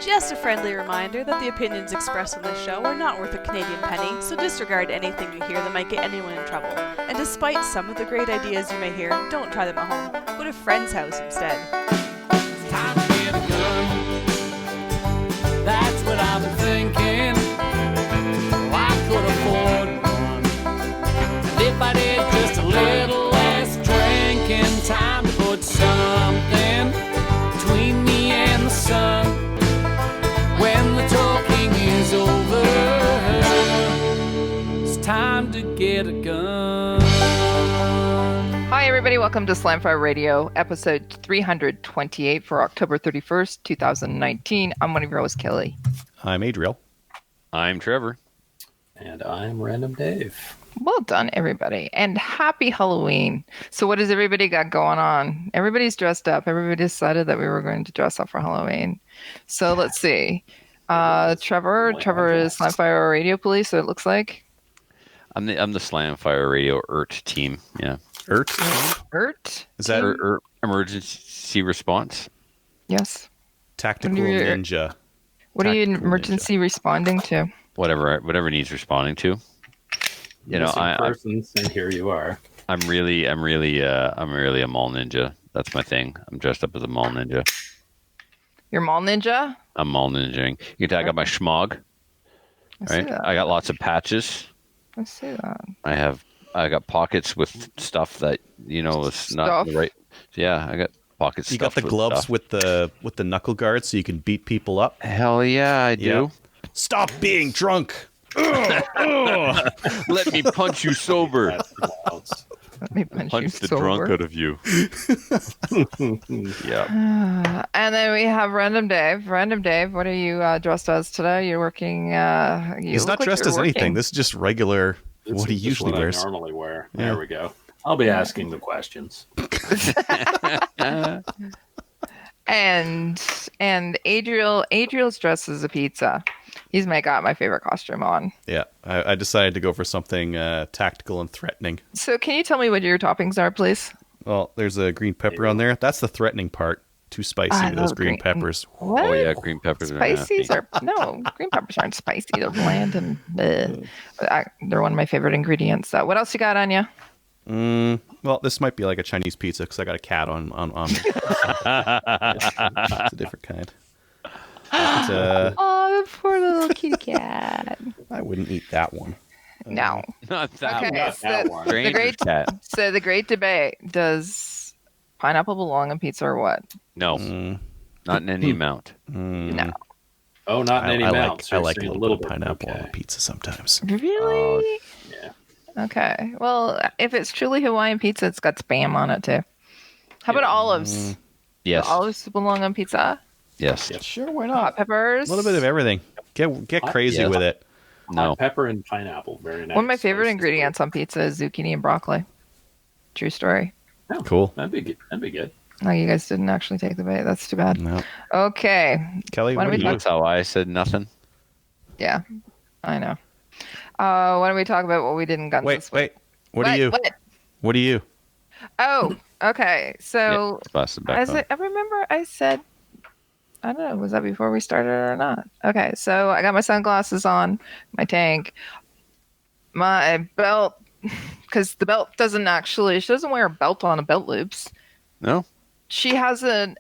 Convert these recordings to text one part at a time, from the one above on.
Just a friendly reminder that the opinions expressed on this show are not worth a Canadian penny, so disregard anything you hear that might get anyone in trouble. And despite some of the great ideas you may hear, don't try them at home. Go to a friend's house instead. It's time to get a gun. That's what I've been thinking. Well, I could afford one. And if I did just a little less drinking, time to put something between me and the sun. When the talking is over, it's time to get a gun. Hi, everybody. Welcome to Slamfire Radio, episode 328 for October 31st, 2019. I'm one of your hosts, Kelly. I'm Adriel. I'm Trevor. And I'm Random Dave. Well done, everybody. And happy Halloween. So what has everybody got going on? Everybody's dressed up. Everybody decided that we were going to dress up for Halloween. So let's see. Trevor is Slamfire Radio Police, so it looks like. I'm the Slamfire Radio ERT team. Yeah. ERT? ERT? Is that ERT, emergency response? Yes. Tactical Ninja? What are you emergency responding to? Whatever needs responding to. You know, and here you are. I'm really a mall ninja. That's my thing. I'm dressed up as a mall ninja. You're mall ninja? I'm mall ninjaing. You can tell I got my schmog. Right? I got lots of patches. I see that. I got pockets with stuff that is not the right. Yeah, I got pockets. You got the gloves with the knuckle guards so you can beat people up. Hell yeah, I do. Yep. Stop being drunk. Let me punch you sober. Let me punch you the sober. drunk out of you. Yeah. And then we have Random Dave. Random Dave, what are you dressed as today? You're working. He's not dressed as anything. This is just regular. What he usually wears. I normally wear. Yeah. There we go. I'll be asking the questions. And Adriel's dressed as a pizza. He's got my favorite costume on. Yeah, I decided to go for something tactical and threatening. So can you tell me what your toppings are, please? Well, there's a green pepper on there. That's the threatening part. Too spicy with those green peppers. What? Oh, yeah, green peppers Spices are no, green peppers aren't spicy. They're bland and they're one of my favorite ingredients. So what else you got on you? Well, this might be like a Chinese pizza because I got a cat on me. It's a different kind. But, oh, the poor little kitty cat. I wouldn't eat that one. No. Not that okay, one. so the great debate. Does pineapple belong on pizza or what? No. Not in any amount. No. Oh, not in any amount. I like a little bit of pineapple on a pizza sometimes. Really? Yeah. Okay. Well, if it's truly Hawaiian pizza, it's got Spam on it too. How about olives? Yes. Do olives belong on pizza? Yes. Sure, why not? Hot peppers? A little bit of everything. Get crazy with it. No. Hot pepper and pineapple. Very nice. One of my favorite ingredients on pizza is zucchini and broccoli. True story. Oh, cool. That'd be good. Oh, you guys didn't actually take the bait. That's too bad. No. Okay. Kelly, what do you That's how I said nothing. Yeah, I know. Why don't we talk about what we did in guns this week? Wait. What are you? What are you? Oh, okay. So I remember I said, I don't know, was that before we started or not? Okay, so I got my sunglasses on, my tank, my belt, because the belt she doesn't wear a belt on a belt loops. No. She has a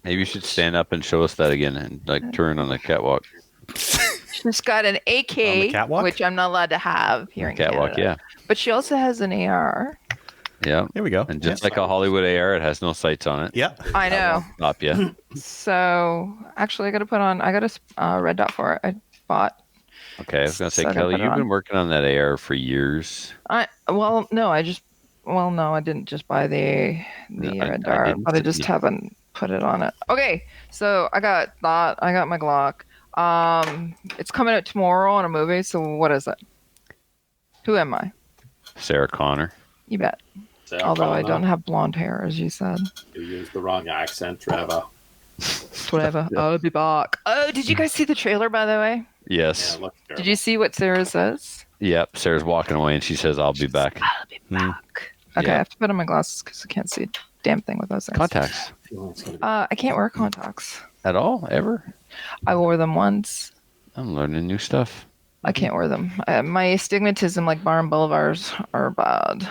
maybe you should stand up and show us that again and turn on the catwalk. She's got an AK, which I'm not allowed to have here in catwalk, Canada. Yeah. But she also has an AR. Yeah. There we go. And just like a Hollywood AR, it has no sights on it. Yeah. I know. Stop you. So actually, I got a red dot for it. I bought. Okay, I was gonna say, Kelly, you've been working on that AR for years. No, I didn't just buy the red dart, but I just haven't put it on it. Okay, so I got that. I got my Glock. It's coming out tomorrow on a movie. So what is it? Who am I? Sarah Connor. You bet. Although I don't have blonde hair, as you said. You used the wrong accent, Trevor. Whatever. I'll be back. Oh, did you guys see the trailer, by the way? Yes. Yeah, did you see what Sarah says? Yep. Sarah's walking away and she says, I'll be back. I'll be back. Okay, I have to put on my glasses because I can't see damn thing with those things. Contacts. I can't wear contacts. At all? Ever? I wore them once. I'm learning new stuff. I can't wear them. My astigmatism, like bar and boulevards, are bad.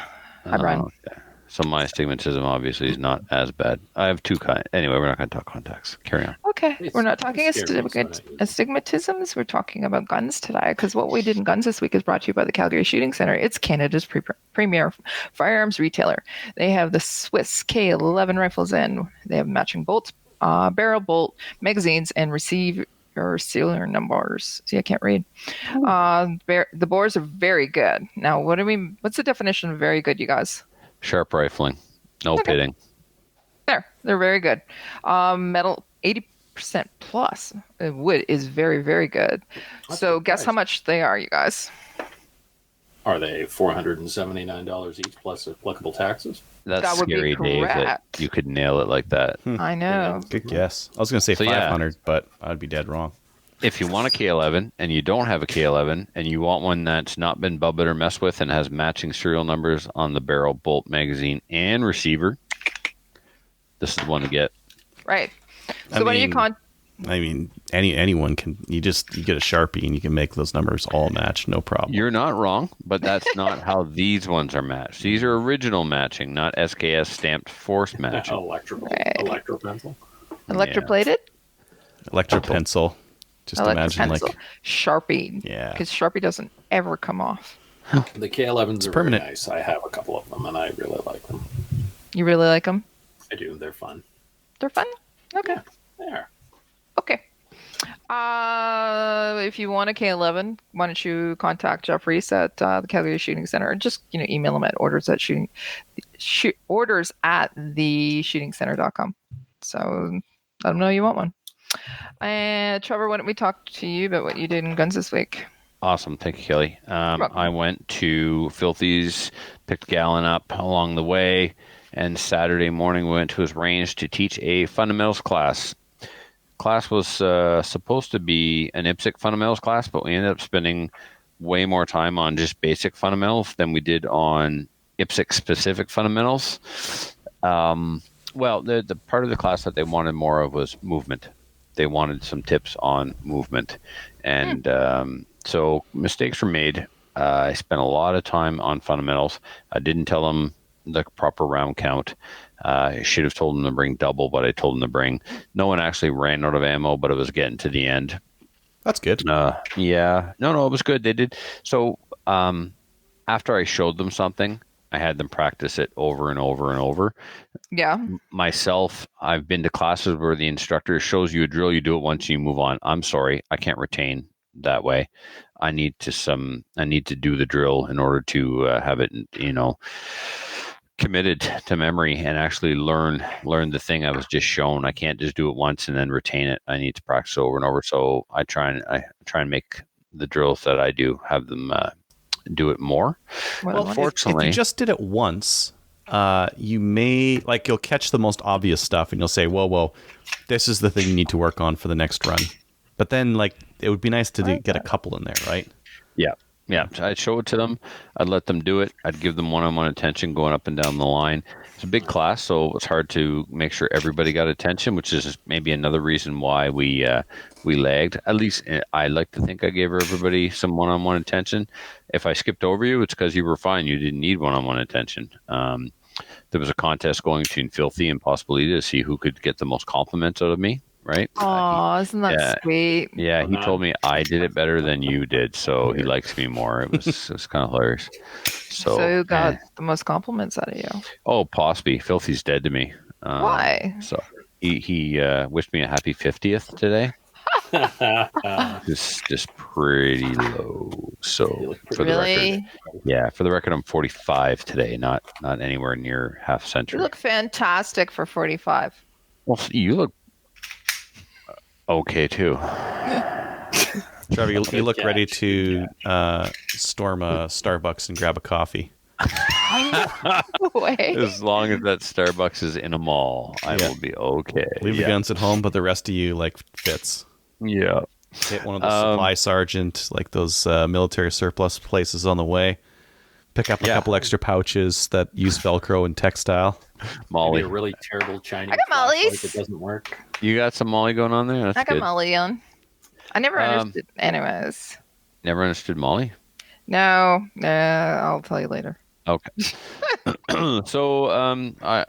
Hi, Brian. Okay. So my astigmatism obviously is not as bad. I have two kinds. Anyway, we're not going to talk contacts. Carry on. Okay. We're not talking scary, astigmatisms. We're talking about guns today, because what we did in guns this week is brought to you by the Calgary Shooting Centre. It's Canada's premier firearms retailer. They have the Swiss K11 rifles in. They have matching bolts, barrel bolt, magazines, and receiver serial numbers. See, I can't read. The bores are very good. Now, what's the definition of very good, you guys? Sharp rifling. No pitting. They're very good. Metal 80% plus. Wood is very, very good. So guess how much they are, you guys? Are they $479 each plus applicable taxes? That's That would be scary, Dave, that correct. you could nail it like that. I know. Good guess. I was going to say So, yeah. 500, but I'd be dead wrong. If you want a K11 and you don't have a K11 and you want one that's not been bubbed or messed with and has matching serial numbers on the barrel, bolt, magazine, and receiver, this is the one to get. Right. So what do you I mean, anyone can. You get a Sharpie and you can make those numbers all match, no problem. You're not wrong, but that's not how these ones are matched. These are original matching, not SKS stamped forced matching. Electro pencil. electroplated? Electric pencil. Just imagine Pencil. like Sharpie. Yeah. Because Sharpie doesn't ever come off. The K11s are permanent. very nice. I have a couple of them, and I really like them. You really like them? I do. They're fun. They're fun? Okay. They are. Okay. If you want a K11, why don't you contact Jeff Reese at the Calgary Shooting Center, or just email him at orders at theshootingcenter.com. So let him know you want one. And Trevor, why don't we talk to you about what you did in guns this week? Awesome. Thank you, Kelly. I went to Filthy's, picked Gallon up along the way, and Saturday morning we went to his range to teach a fundamentals class. Class was supposed to be an IPSC fundamentals class, but we ended up spending way more time on just basic fundamentals than we did on IPSC specific fundamentals. Well, the part of the class that they wanted more of was movement. They wanted some tips on movement. And so mistakes were made. I spent a lot of time on fundamentals. I didn't tell them the proper round count. I should have told them to bring double, but I told them to bring. No one actually ran out of ammo, but it was getting to the end. that's good. Yeah. No, it was good. They did. So after I showed them something, I had them practice it over and over and over. Yeah. Myself, I've been to classes where the instructor shows you a drill, you do it once, and you move on. I'm sorry, I can't retain that way. I need to do the drill in order to have it, committed to memory and actually learn the thing I was just shown. I can't just do it once and then retain it. I need to practice over and over. So I try and make the drills that I do have them do it more. Well, Fortunately, if you just did it once, you may you'll catch the most obvious stuff and you'll say, well, this is the thing you need to work on for the next run. But then it would be nice to get a couple in there, right? Yeah, I'd show it to them. I'd let them do it. I'd give them one-on-one attention going up and down the line. It's a big class, so it's hard to make sure everybody got attention, which is maybe another reason why we lagged. At least I like to think I gave everybody some one-on-one attention. If I skipped over you, it's because you were fine. You didn't need one-on-one attention. There was a contest going between Filthy and Possibility to see who could get the most compliments out of me. Right? Oh, isn't that sweet? Yeah, he told me I did it better than you did, so he likes me more. It was kind of hilarious. So who got the most compliments out of you? Oh, Posby. Filthy's dead to me. Why? So he wished me a happy 50th today. just pretty low. So for the record, for the record, I'm 45 today, not anywhere near half century. You look fantastic for 45. Well, you look okay too. Trevor, you look ready to storm a Starbucks and grab a coffee. As long as that Starbucks is in a mall, I will be okay. Leave the guns at home, but the rest of you fits. Yeah. Hit one of those supply sergeant, those military surplus places on the way. Pick up a couple extra pouches that use Velcro and textile. Molly. Maybe a really terrible Chinese I got Molly's. flashlight that doesn't work. You got some Molly going on there? That's I got good. Molly on. I never understood. Anyways. Never understood Molly? No, I'll tell you later. Okay. So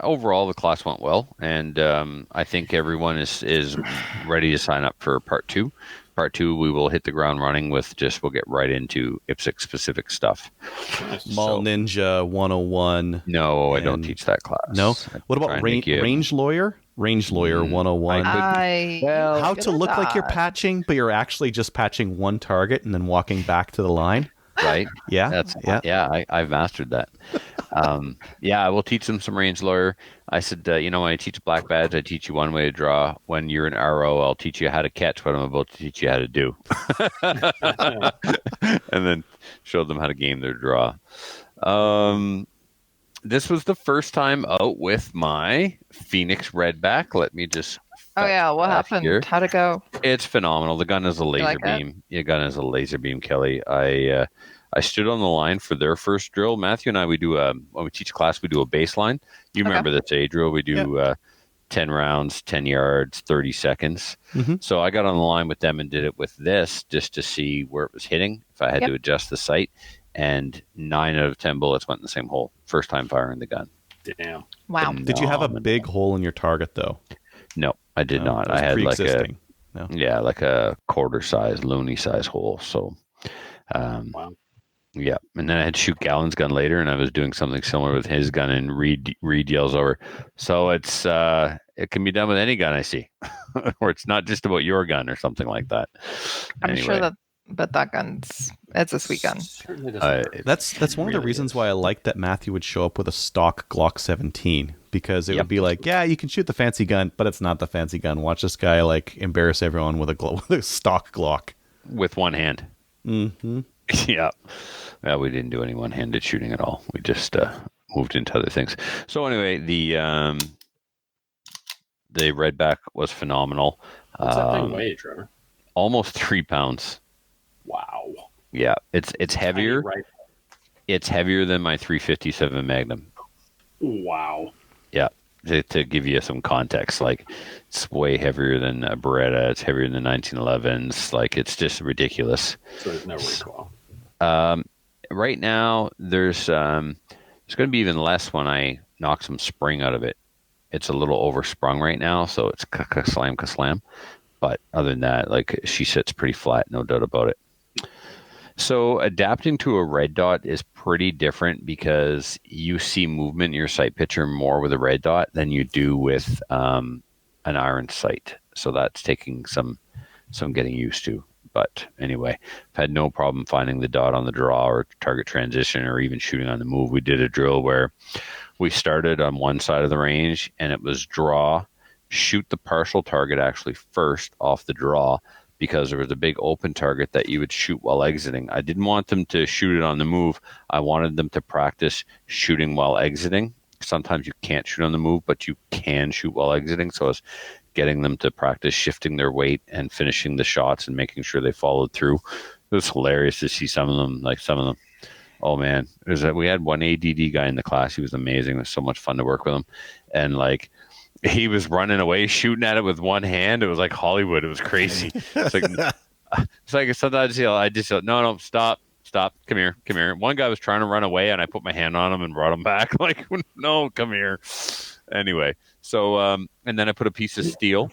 overall, the class went well, and I think everyone is ready to sign up for part 2. Part 2, we will hit the ground running we'll get right into IPSC specific stuff. Mall Ninja 101. No, I don't teach that class. No? What about Range Lawyer? Range Lawyer 101. How to look like you're patching, but you're actually just patching one target and then walking back to the line. Right? Yeah. I've mastered that. I will teach them some Range Lawyer. I said, when I teach Black Badge, I teach you one way to draw. When you're an RO, I'll teach you how to catch what I'm about to teach you how to do. And then show them how to game their draw. This was the first time out with my Phoenix Redback. Let me just... what happened? Here. How'd it go? It's phenomenal. The gun is a laser beam. The gun is a laser beam, Kelly. I stood on the line for their first drill. Matthew and I, when we teach class, we do a baseline. You remember this, Adriel? We do 10 rounds, 10 yards, 30 seconds. Mm-hmm. So I got on the line with them and did it with this just to see where it was hitting, if I had to adjust the sight. And 9 out of 10 bullets went in the same hole. First time firing the gun. Damn. Wow. Did you have a big hole in your target, though? No, I did not. I had like a quarter size, loony size hole. So, wow. Yeah, and then I had to shoot Gallen's gun later, and I was doing something similar with his gun, and Reed yells over. So it can be done with any gun I see, or it's not just about your gun or something like that. I'm sure that gun's it's a sweet gun. That's one of the reasons why I like that Matthew would show up with a stock Glock 17, because it would be like, yeah, you can shoot the fancy gun, but it's not the fancy gun. Watch this guy like embarrass everyone with a stock Glock with one hand. Mm-hmm. Yeah. Well, we didn't do any one-handed shooting at all. We just moved into other things. So anyway, the Redback was phenomenal. What's that thing weigh, Trevor? Almost 3 pounds. Wow. Yeah, it's heavier. It's heavier than my 357 Magnum. Wow. Yeah. To give you some context, like it's way heavier than a Beretta. It's heavier than the 1911s. Like it's just ridiculous. So there's no recoil. Right now, there's going to be even less when I knock some spring out of it. It's a little oversprung right now, so it's ka-slam. But other than that, like she sits pretty flat, no doubt about it. So adapting to a red dot is pretty different because you see movement in your sight picture more with a red dot than you do with an iron sight. So that's taking some getting used to. But anyway, I've had no problem finding the dot on the draw or target transition or even shooting on the move. We did a drill where we started on one side of the range and it was draw, shoot the partial target actually first off the draw, because there was a big open target that you would shoot while exiting. I didn't want them to shoot it on the move. I wanted them to practice shooting while exiting. Sometimes you can't shoot on the move, but you can shoot while exiting. So I was getting them to practice shifting their weight and finishing the shots and making sure they followed through. It was hilarious to see some of them. Oh man, we had one ADD guy in the class. He was amazing. It was so much fun to work with him. And like, he was running away, shooting at it with one hand. It was like Hollywood. It was crazy. It's like sometimes I just no, stop, come here. One guy was trying to run away, and I put my hand on him and brought him back. Like, no, come here. Anyway, so and then I put a piece of steel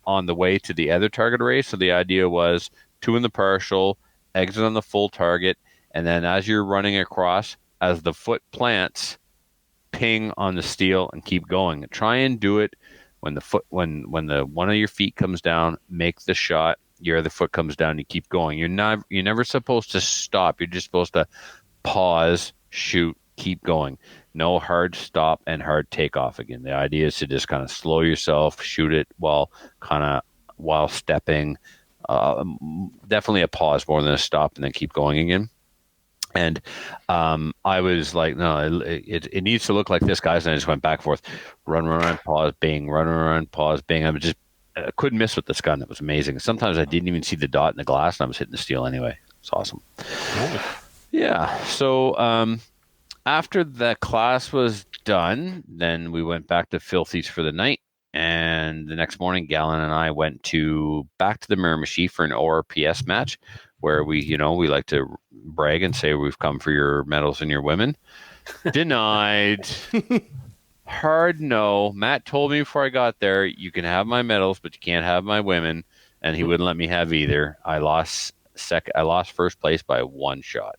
on the way to the other target array. So the idea was 2 in the partial, exit on the full target, and then as you're running across, as the foot plants, ping on the steel and keep going. Try and do it when the one of your feet comes down, make the shot, your other foot comes down, you keep going. You're never supposed to stop. You're just supposed to pause, shoot, keep going. No hard stop and hard takeoff again. The idea is to just kind of slow yourself, shoot it while stepping. Definitely a pause more than a stop, and then keep going again. And I was like, no, it needs to look like this, guys. And I just went back and forth, run, pause, bang, run, pause, bang. I couldn't miss with this gun. It was amazing. Sometimes I didn't even see the dot in the glass, and I was hitting the steel anyway. It's awesome. Nice. Yeah. So after the class was done, then we went back to Filthy's for the night. And the next morning, Gallon and I went back to the Miramichi for an ORPS match where we like to brag and say we've come for your medals and your women. Denied. Hard no. Matt told me before I got there, you can have my medals, but you can't have my women. And he wouldn't let me have either. I lost first place by one shot.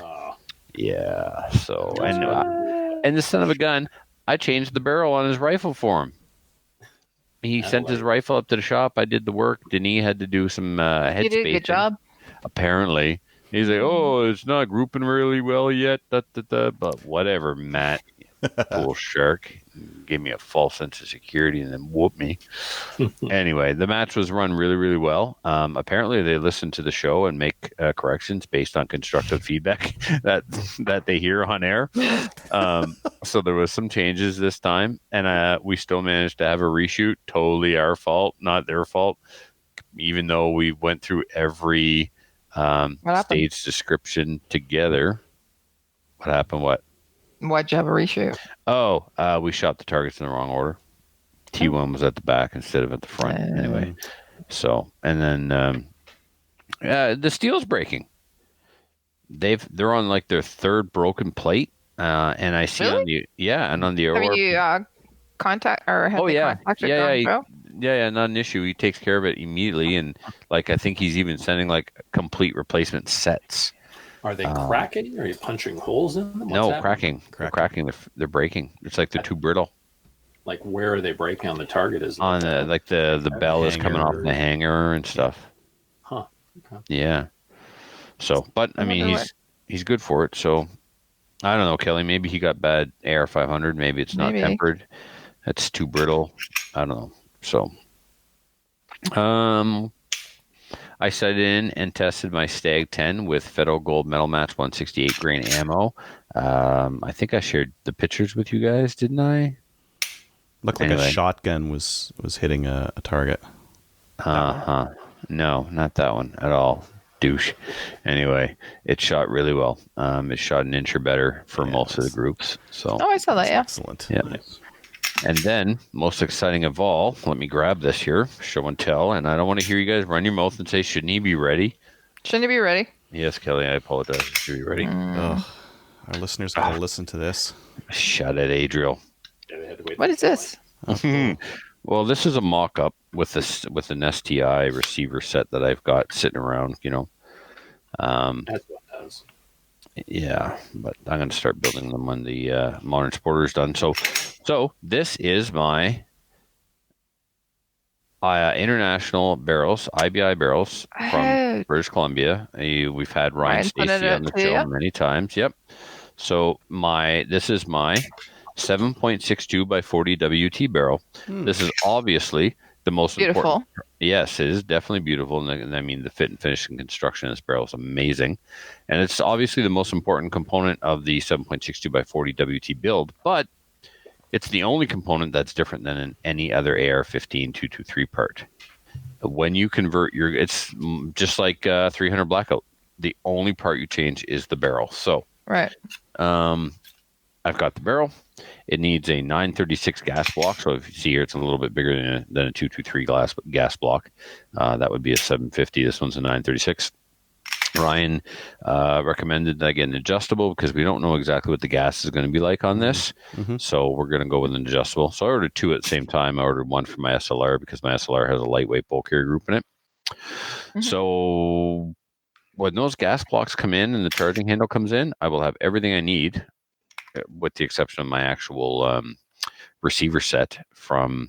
Oh. Yeah. So, and the son of a gun, I changed the barrel on his rifle for him. He sent his rifle up to the shop. I did the work. Denis had to do some head You did a good job. Apparently. He's like, oh, it's not grouping really well yet. But whatever, Matt. Bull shark. Gave me a false sense of security and then whooped me. Anyway, the match was run really, really well. Apparently, they listen to the show and make corrections based on constructive feedback that they hear on air. So there was some changes this time, and we still managed to have a reshoot. Totally our fault, not their fault. Even though we went through every stage description together. What happened? What? Why'd you have a reshoot? Oh, we shot the targets in the wrong order. T1 was at the back instead of at the front. Anyway, so and then the steel's breaking. They're on like their third broken plate, and I see on the on the have you contact or have contacted yeah, not an issue. He takes care of it immediately, and like I think he's even sending like complete replacement sets. Are they cracking? Are you punching holes in them? No, cracking. They're cracking. They're breaking. It's like they're too brittle. Like where are they breaking on the target? Is on the bell is coming off the hanger and stuff. Huh. Okay. Yeah. So, but I mean, he's good for it. So, I don't know, Kelly. Maybe he got bad AR 500. Maybe it's not tempered. It's too brittle. I don't know. So, I set in and tested my Stag 10 with Federal Gold Metal Match 168 grain ammo. I think I shared the pictures with you guys, didn't I? Looked like a shotgun was hitting a target. No, not that one at all. Douche. Anyway, it shot really well. It shot an inch or better for most of the groups. So. Oh, I saw that. Yeah. Excellent. Yeah. Nice. And then, most exciting of all, let me grab this here, show and tell. And I don't want to hear you guys run your mouth and say, shouldn't he be ready? Shouldn't he be ready? Yes, Kelly, I apologize. Should he be ready? Ugh. Our listeners got to listen to this. Shut it, Adriel. Yeah, they had to wait What is this? Well, this is a mock-up with an STI receiver set that I've got sitting around, That's what it does. Yeah, but I'm going to start building them when the Modern Sporter is done. So this is my international barrels, IBI barrels from British Columbia. We've had Ryan Stacey on the show many times. Yep. So this is my 7.62 by 40 WT barrel. This is obviously the most important. Yes, it is definitely beautiful. And I mean, the fit and finish and construction of this barrel is amazing. And it's obviously the most important component of the 7.62 by 40 WT build, but it's the only component that's different than in any other AR-15 223 part. When you convert it's just like 300 Blackout. The only part you change is the barrel. So, right. I've got the barrel. It needs a 936 gas block. So if you see here, it's a little bit bigger than a 223 gas block. That would be a 750. This one's a 936. Ryan recommended that I get an adjustable because we don't know exactly what the gas is going to be like on this. Mm-hmm. So we're going to go with an adjustable. So I ordered two at the same time. I ordered one for my SLR because my SLR has a lightweight bulk carrier group in it. Mm-hmm. So when those gas blocks come in and the charging handle comes in, I will have everything I need with the exception of my actual receiver set from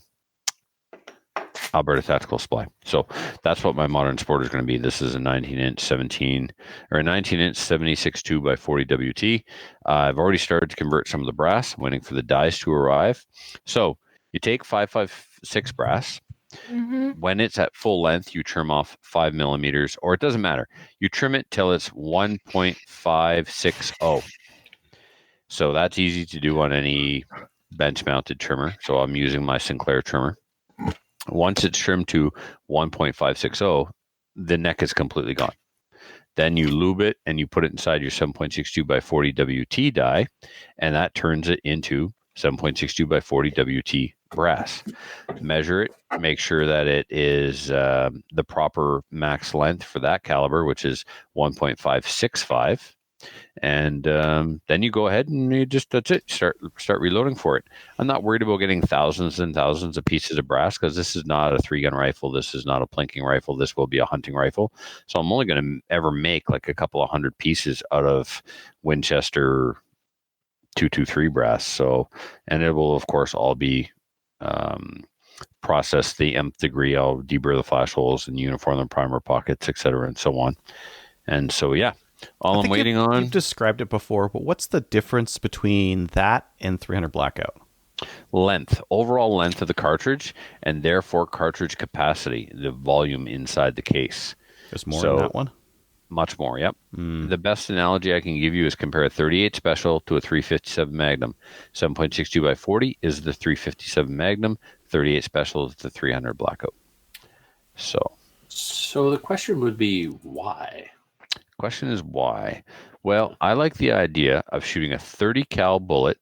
Alberta Tactical Supply. So that's what my Modern Sport is going to be. This is a 19-inch 76.2 by 40 WT. I've already started to convert some of the brass. I'm waiting for the dies to arrive. So you take 5.56 brass. Mm-hmm. When it's at full length, you trim off 5 millimeters, or it doesn't matter. You trim it till it's 1.560. So that's easy to do on any bench-mounted trimmer. So I'm using my Sinclair trimmer. Once it's trimmed to 1.560, the neck is completely gone. Then you lube it and you put it inside your 7.62 by 40 WT die, and that turns it into 7.62 by 40 WT brass. Measure it, make sure that it is the proper max length for that caliber, which is 1.565. And then you go ahead and that's it. Start reloading for it. I'm not worried about getting thousands and thousands of pieces of brass because this is not a 3-gun rifle. This is not a plinking rifle. This will be a hunting rifle. So I'm only going to ever make like a couple of hundred pieces out of Winchester 223 brass. So, and it will of course all be processed the nth degree. I'll deburr the flash holes and uniform the primer pockets, etc., and so on. And so, yeah. All I'm waiting on. You've described it before, but what's the difference between that and 300 Blackout? Length, overall length of the cartridge, and therefore cartridge capacity, the volume inside the case. There's more in that one? Much more, yep. The best analogy I can give you is compare a 38 Special to a 357 Magnum. 7.62 by 40 is the 357 Magnum. 38 Special is the 300 Blackout. So the question would be why? Question is why? Well, I like the idea of shooting a 30 cal bullet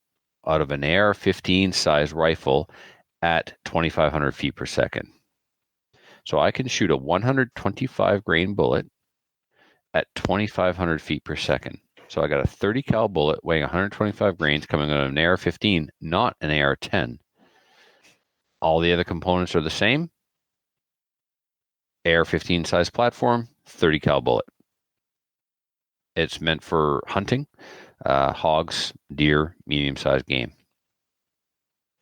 out of an AR-15 size rifle at 2,500 feet per second. So I can shoot a 125 grain bullet at 2,500 feet per second. So I got a 30 cal bullet weighing 125 grains coming out of an AR-15, not an AR-10. All the other components are the same. AR-15 size platform, 30 cal bullet. It's meant for hunting, hogs, deer, medium-sized game.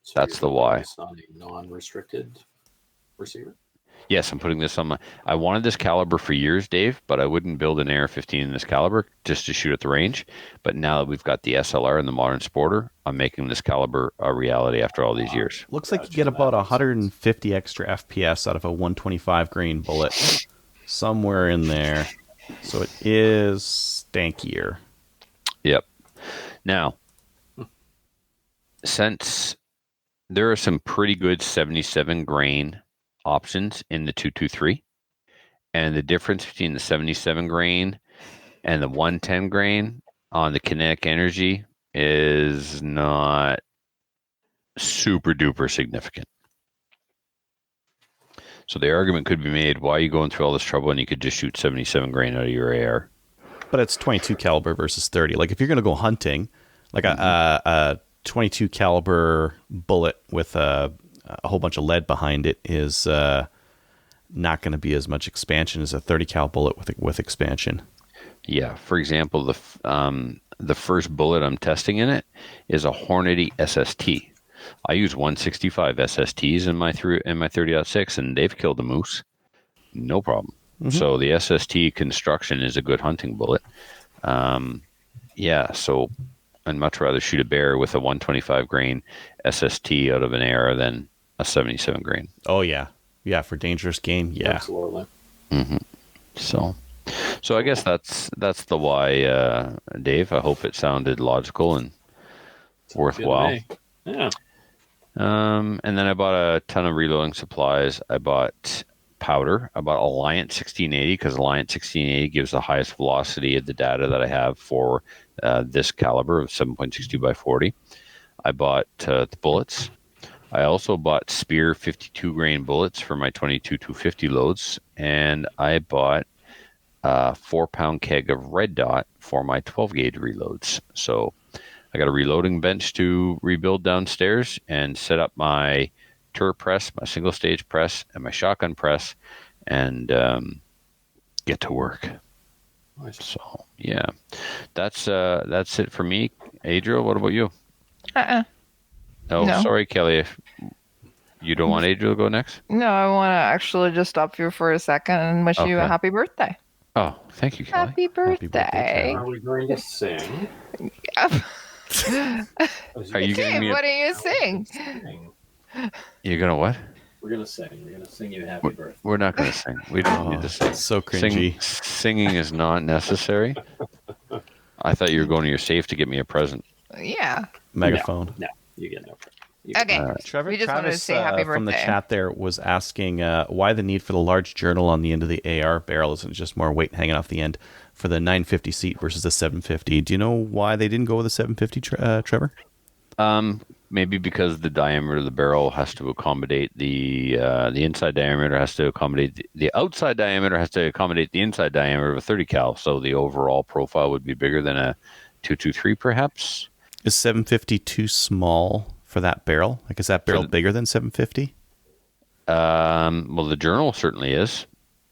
So that's the why. It's not a non-restricted receiver? Yes, I'm putting this on my... I wanted this caliber for years, Dave, but I wouldn't build an AR-15 in this caliber just to shoot at the range. But now that we've got the SLR and the Modern Sporter, I'm making this caliber a reality after all these years. Looks like you get about 150 extra FPS out of a 125 grain bullet. Somewhere in there. So it is stankier. Yep. Now, since there are some pretty good 77 grain options in the 223, and the difference between the 77 grain and the 110 grain on the kinetic energy is not super duper significant. So the argument could be made, why are you going through all this trouble when you could just shoot 77 grain out of your AR? But it's 22 caliber versus 30. Like if you're going to go hunting, like a 22 caliber bullet with a whole bunch of lead behind it is not going to be as much expansion as a 30 cal bullet with expansion. Yeah. For example, the first bullet I'm testing in it is a Hornady SST. I use 165 SSTs in my 30-06, and they've killed a moose, no problem. So the SST construction is a good hunting bullet. So I'd much rather shoot a bear with a 125 grain SST out of an AR than a 77 grain. Oh yeah, for dangerous game, yeah, Absolutely. So I guess that's the why, Dave. I hope it sounded logical and worthwhile. Yeah. And then I bought a ton of reloading supplies. I bought powder. I bought Alliant 1680 because Alliant 1680 gives the highest velocity of the data that I have for this caliber of 7.62 by 40. I bought the bullets. I also bought Spear 52 grain bullets for my 22-250 loads, and I bought a 4-pound keg of red dot for my 12 gauge reloads. So I got a reloading bench to rebuild downstairs and set up my turret press, my single stage press, and my shotgun press, and get to work. Nice. So yeah, that's it for me. Adriel, what about you? Oh, No. Sorry, Kelly. If you don't want Adriel to go next? No, I want to actually just stop you for a second and wish you a happy birthday. Oh, thank you, Kelly. Happy birthday. Are we going to sing? Are you getting me? What are you saying? You're gonna what? We're going to sing. We're going to sing you happy birthday. We're not gonna sing. We don't need to sing. It's so cringy. Singing is not necessary. I thought you were going to your safe to get me a present. Yeah. Megaphone. No, you get no present. You Okay. Trevor, We just wanted to Travis say happy from the birthday. chat there was asking why the need for the large journal on the end of the AR barrel isn't just more weight hanging off the end for the 950 seat versus the 750. Do you know why they didn't go with the 750, Trevor? Maybe because the diameter of the barrel has to accommodate the inside diameter has to accommodate the outside diameter has to accommodate the inside diameter of a 30 cal. So the overall profile would be bigger than a 223, perhaps. Is 750 too small for that barrel? Like, is that barrel bigger than 750? Well, the journal certainly is.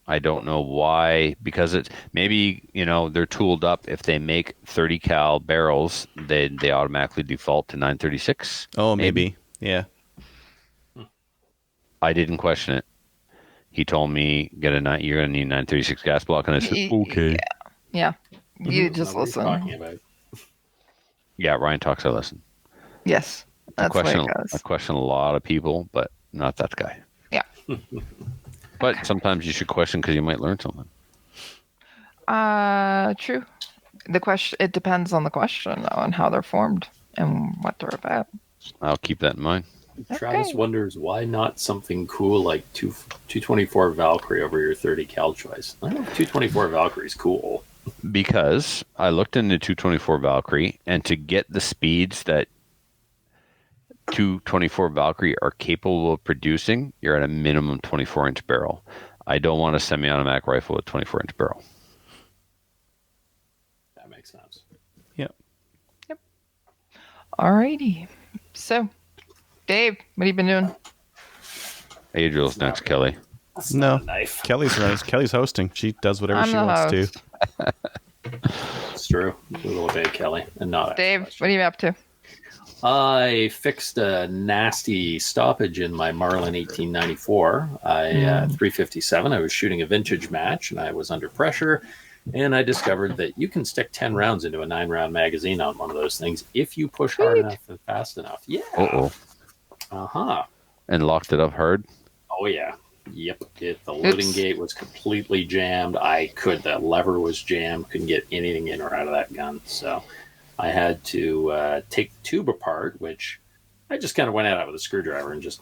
I don't know why, because it's maybe, they're tooled up. If they make 30 cal barrels, they automatically default to 936. Oh, maybe. Yeah. I didn't question it. He told me, you're going to need 936 gas block. And I said, okay. Yeah. You just What are you talking listen. about? Yeah, Ryan talks, I listen. Yes. That's what it I goes. question a lot of people, but not that guy. Yeah. But sometimes you should question because you might learn something. True. It depends on the question, though, and how they're formed and what they're about. I'll keep that in mind. Travis wonders why not something cool like 224 Valkyrie over your 30 cal choice. I don't know if 224 Valkyrie is cool. Because I looked into 224 Valkyrie, and to get the speeds that 224 Valkyrie are capable of producing, you're at a minimum 24-inch barrel. I don't want a semi-automatic rifle with 24-inch barrel. That makes sense. Yep. Alrighty. So, Dave, what have you been doing? Adriel's next, Kelly. That's No. not a knife. Kelly's hosting. She does whatever I'm she the wants to. host. It's true. We will obey Kelly and not Dave, ask what are you up to? I fixed a nasty stoppage in my Marlin 1894. 357. I was shooting a vintage match and I was under pressure. And I discovered that you can stick 10 rounds into a 9-round magazine on one of those things if you push hard enough and fast enough. Yeah. Uh-oh. Uh-huh. And locked it up hard? Oh, yeah. Yep. The loading gate was completely jammed. The lever was jammed. Couldn't get anything in or out of that gun. So I had to take the tube apart, which I just kind of went at it with a screwdriver and just,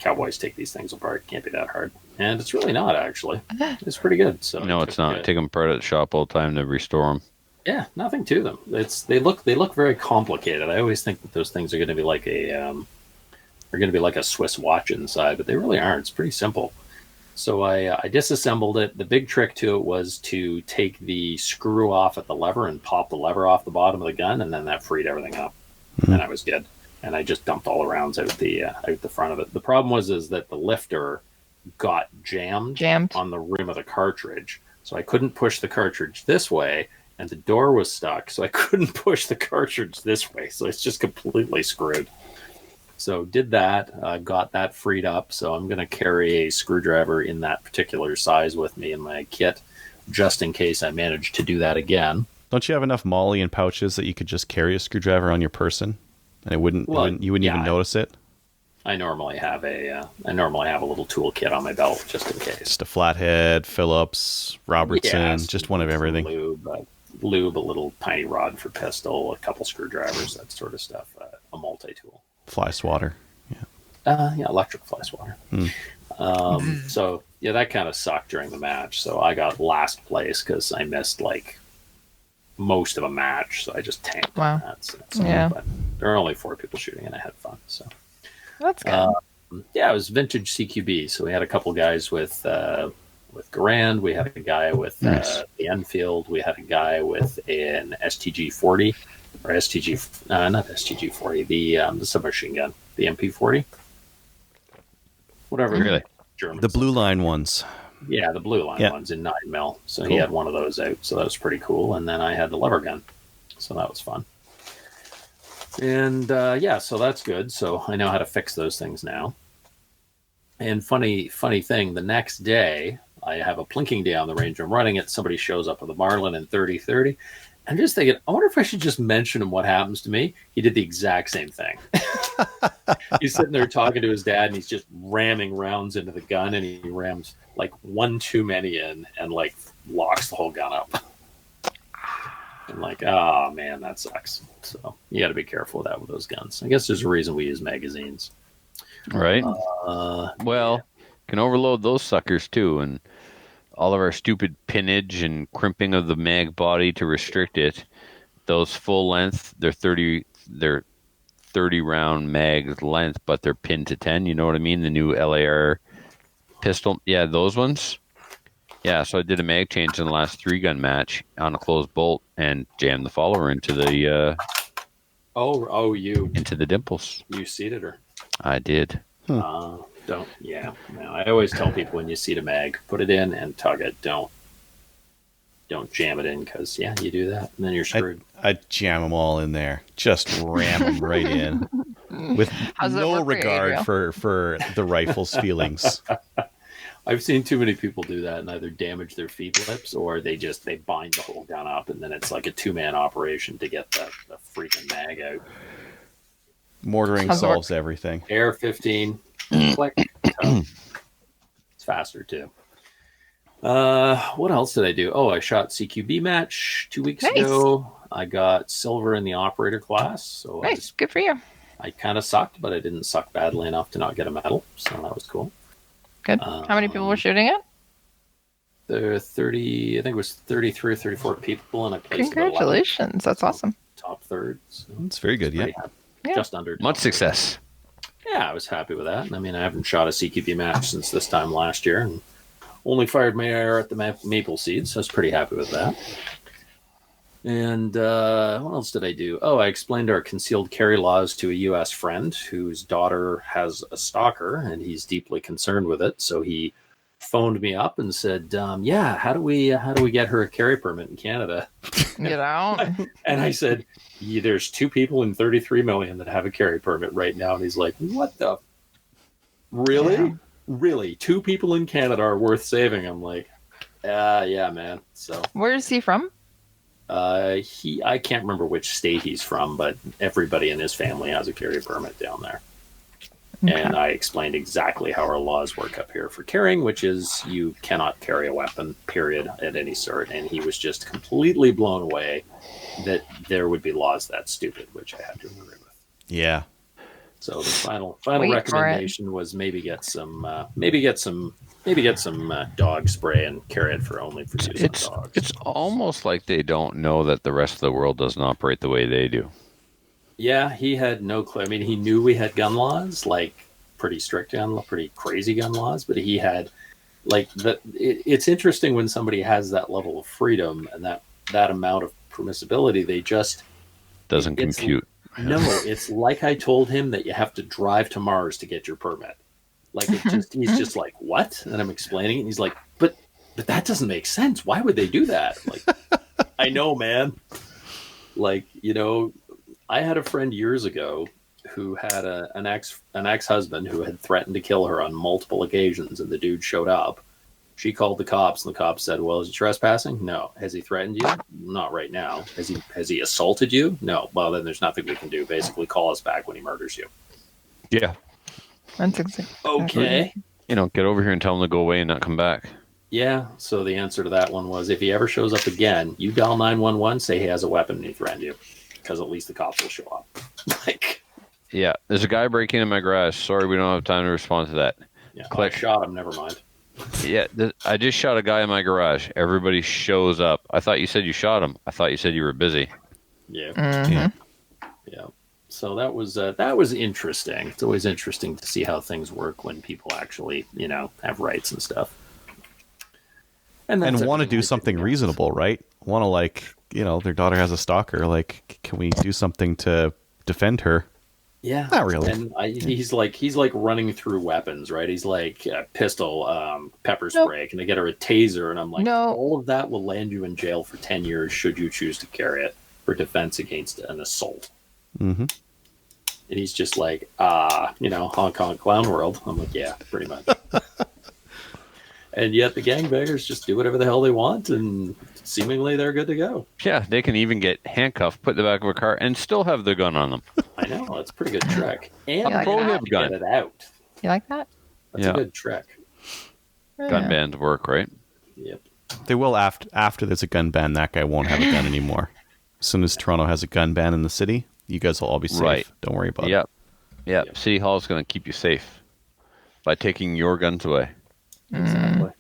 cowboys take these things apart. It can't be that hard. And it's really not, actually. It's pretty good. So No, it's not. Take them apart at the shop all the time to restore them. Yeah, nothing to them. They look very complicated. I always think that those things are going to be like a Swiss watch inside, but they really aren't. It's pretty simple. So I disassembled it. The big trick to it was to take the screw off at the lever and pop the lever off the bottom of the gun, and then that freed everything up, and I was good. And I just dumped all the rounds out the front of it. The problem was that the lifter got jammed on the rim of the cartridge, so I couldn't push the cartridge this way, and the door was stuck, so I couldn't push the cartridge this way. So it's just completely screwed. So did that, got that freed up. So I'm going to carry a screwdriver in that particular size with me in my kit, just in case I manage to do that again. Don't you have enough molly and pouches that you could just carry a screwdriver on your person, and you wouldn't even notice it? I normally have a little toolkit on my belt just in case. Just a flathead, Phillips, Robertson, just one of everything. Lube, a little tiny rod for pistol, a couple screwdrivers, that sort of stuff. A multi-tool. Fly swatter. Yeah. Electric fly swatter. So yeah, that kind of sucked during the match. So I got last place because I missed like most of a match. So I just tanked on that. So, but there were only 4 people shooting, and I had fun. So that's good. It was vintage CQB. So we had a couple guys with Garand. We had a guy with the Enfield. We had a guy with an STG 40 or STG, not STG 40, the submachine gun, the MP 40, whatever. Really, German. The blue line ones. Yeah, the blue line ones in 9mm. So cool. He had one of those out. So that was pretty cool. And then I had the lever gun. So that was fun. And so that's good. So I know how to fix those things now. And funny thing, the next day I have a plinking day on the range. I'm running it. Somebody shows up with a Marlin in 30-30. I'm just thinking, I wonder if I should just mention him what happens to me. He did the exact same thing. He's sitting there talking to his dad, and he's just ramming rounds into the gun, and he rams like one too many in and like locks the whole gun up. I'm like, oh man, that sucks. So you got to be careful with that with those guns. I guess there's a reason we use magazines. Right. Well, can overload those suckers too, and all of our stupid pinnage and crimping of the mag body to restrict it. Those full length, they're 30 round mag length, but they're pinned to 10. You know what I mean? The new LAR pistol. Yeah, those ones. Yeah, so I did a mag change in the last 3-gun match on a closed bolt and jammed the follower into the into the dimples. You seated her. I did. Don't. Yeah. No, I always tell people when you seat a mag, put it in and tug it. Don't jam it in because you do that and then you're screwed. I jam them all in there. Just ram them right in with no regard for the rifle's feelings. I've seen too many people do that and either damage their feed lips or they bind the whole gun up and then it's like a 2-man operation to get the freaking mag out. Mortaring solves everything. Air 15, click. It's faster too. What else did I do? Oh, I shot CQB match 2 weeks ago. I got silver in the operator class. So nice, good for you. I kind of sucked, but I didn't suck badly enough to not get a medal, so that was cool. Good. How many people were shooting it? There were 30, I think it was 33 or 34 people, and I placed Congratulations, that's awesome. Top third. So that's very good, yeah. Just under. Much success. Yeah, I was happy with that. I mean, I haven't shot a CQB match since this time last year, and only fired my AR at the maple seeds, so I was pretty happy with that. And what else did I do? Oh, I explained our concealed carry laws to a U.S. friend whose daughter has a stalker, and he's deeply concerned with it. So he phoned me up and said, how do we get her a carry permit in Canada? Get out. And I said, there's 2 people in 33 million that have a carry permit right now. And he's like, what the? Really? Yeah. Really? 2 people in Canada are worth saving. I'm like, yeah, man. So where is he from? I can't remember which state he's from, but everybody in his family has a carry permit down there. Okay. And I explained exactly how our laws work up here for carrying, which is you cannot carry a weapon, period, at any sort. And he was just completely blown away that there would be laws that stupid, which I had to agree with. Yeah. So the final recommendation was maybe get some dog spray and carry it for use on dogs. It's almost like they don't know that the rest of the world doesn't operate the way they do. Yeah, he had no clue. I mean, he knew we had gun laws, like pretty strict pretty crazy gun laws, but he had it's interesting when somebody has that level of freedom and that amount of permissibility, they just doesn't compute. No, it's like I told him that you have to drive to Mars to get your permit. Like he's just like, what? And I'm explaining it, and he's like, but that doesn't make sense. Why would they do that? Like, I know, man. Like, I had a friend years ago who had an ex-husband who had threatened to kill her on multiple occasions, and the dude showed up. She called the cops, and the cops said, well, is he trespassing? No. Has he threatened you? Not right now. Has he assaulted you? No. Well, then there's nothing we can do. Basically, call us back when he murders you. Yeah. That's exactly. Okay. Get over here and tell him to go away and not come back. Yeah. So the answer to that one was, if he ever shows up again, you dial 911, say he has a weapon and he threatened you, because at least the cops will show up. Yeah. There's a guy breaking in my garage. Sorry, we don't have time to respond to that. Yeah. I shot him. Never mind. Yeah, I just shot a guy in my garage. Everybody shows up. I thought you said you shot him. I thought you said you were busy. Yeah. Mm-hmm. Yeah. So that was interesting. It's always interesting to see how things work when people actually, have rights and stuff. And want to do something reasonable, right? Want to their daughter has a stalker. Like, can we do something to defend her? Yeah, not really. And he's like running through weapons, right? He's like a pistol, pepper spray. Can I get her a taser? And I'm like, all of that will land you in jail for 10 years should you choose to carry it for defense against an assault. Mm-hmm. And he's just like, Hong Kong clown world. I'm like, yeah, pretty much. And yet the gangbangers just do whatever the hell they want, and seemingly they're good to go. Yeah, they can even get handcuffed, put in the back of a car, and still have their gun on them. I know, that's a pretty good trick. And a prohib gun. Get it out. You like that? That's a good trick. Gun bans work, right? Yep. They will after there's a gun ban. That guy won't have a gun anymore. As soon as Toronto has a gun ban in the city, you guys will all be safe. Right. Don't worry about it. Yep. City Hall is going to keep you safe by taking your guns away. Exactly.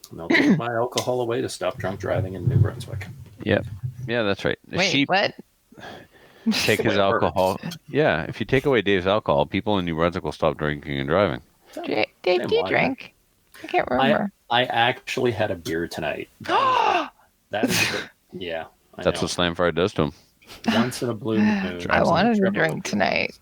And I'll take my alcohol away to stop drunk driving in New Brunswick. Yep. Yeah, that's right. The Wait, sheep what? take his alcohol. Yeah, if you take away Dave's alcohol, people in New Brunswick will stop drinking and driving. Dave, Same do you logic. drink? I can't remember. I actually had a beer tonight. That is a bit, yeah. I That's know. what Slam Fry does to him. Once in a blue moon. I wanted to Trevor drink will do tonight.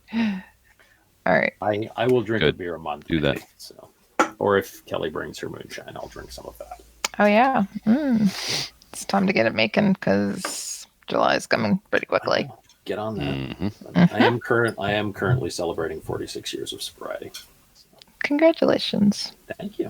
All right. I will drink a Good. beer a month. Do that. maybe, So, or if Kelly brings her moonshine, I'll drink some of that. Oh yeah. It's time to get it making because July is coming pretty quickly. Get on that. Mm-hmm. I am currently celebrating 46 years of sobriety. Congratulations. Thank you,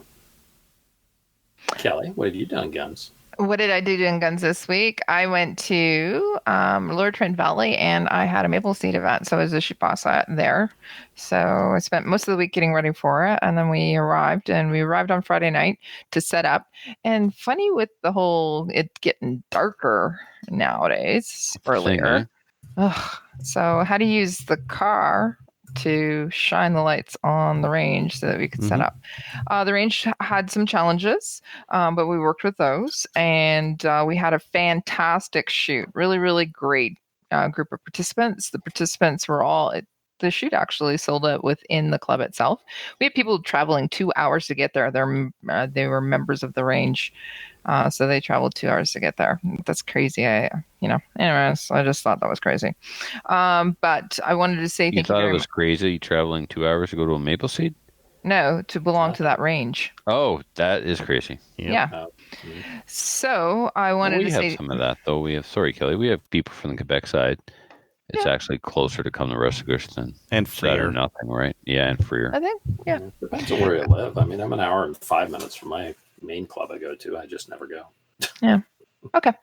Kelly. What have you done, guns? What did I do in guns this week? I went to Lower Trent Valley and I had a maple seed event. So it was a Chupacabra there. So I spent most of the week getting ready for it. And then we arrived on Friday night to set up. And funny with the whole, it getting darker nowadays, earlier. So I had to use the car to shine the lights on the range so that we could set up. The range had some challenges, but we worked with those, and we had a fantastic shoot. Really, really great group of participants. The participants were all. The shoot actually sold out within the club itself. We had people traveling 2 hours to get there. They were members of the range, so they traveled 2 hours to get there. That's crazy. Anyways, I just thought that was crazy. But I wanted to say You thank you thought very it was crazy traveling 2 hours to go to a maple seed? No, to belong to that range. Oh, that is crazy. Yeah. So I wanted we to have say some of that, though. Sorry, Kelly. We have people from the Quebec side. It's actually closer to come to Restigouche than And that freer. or nothing, right? Yeah, and freer. I think, yeah. Depends on where you live. I mean, I'm an hour and 5 minutes from my main club I go to. I just never go. Yeah. Okay.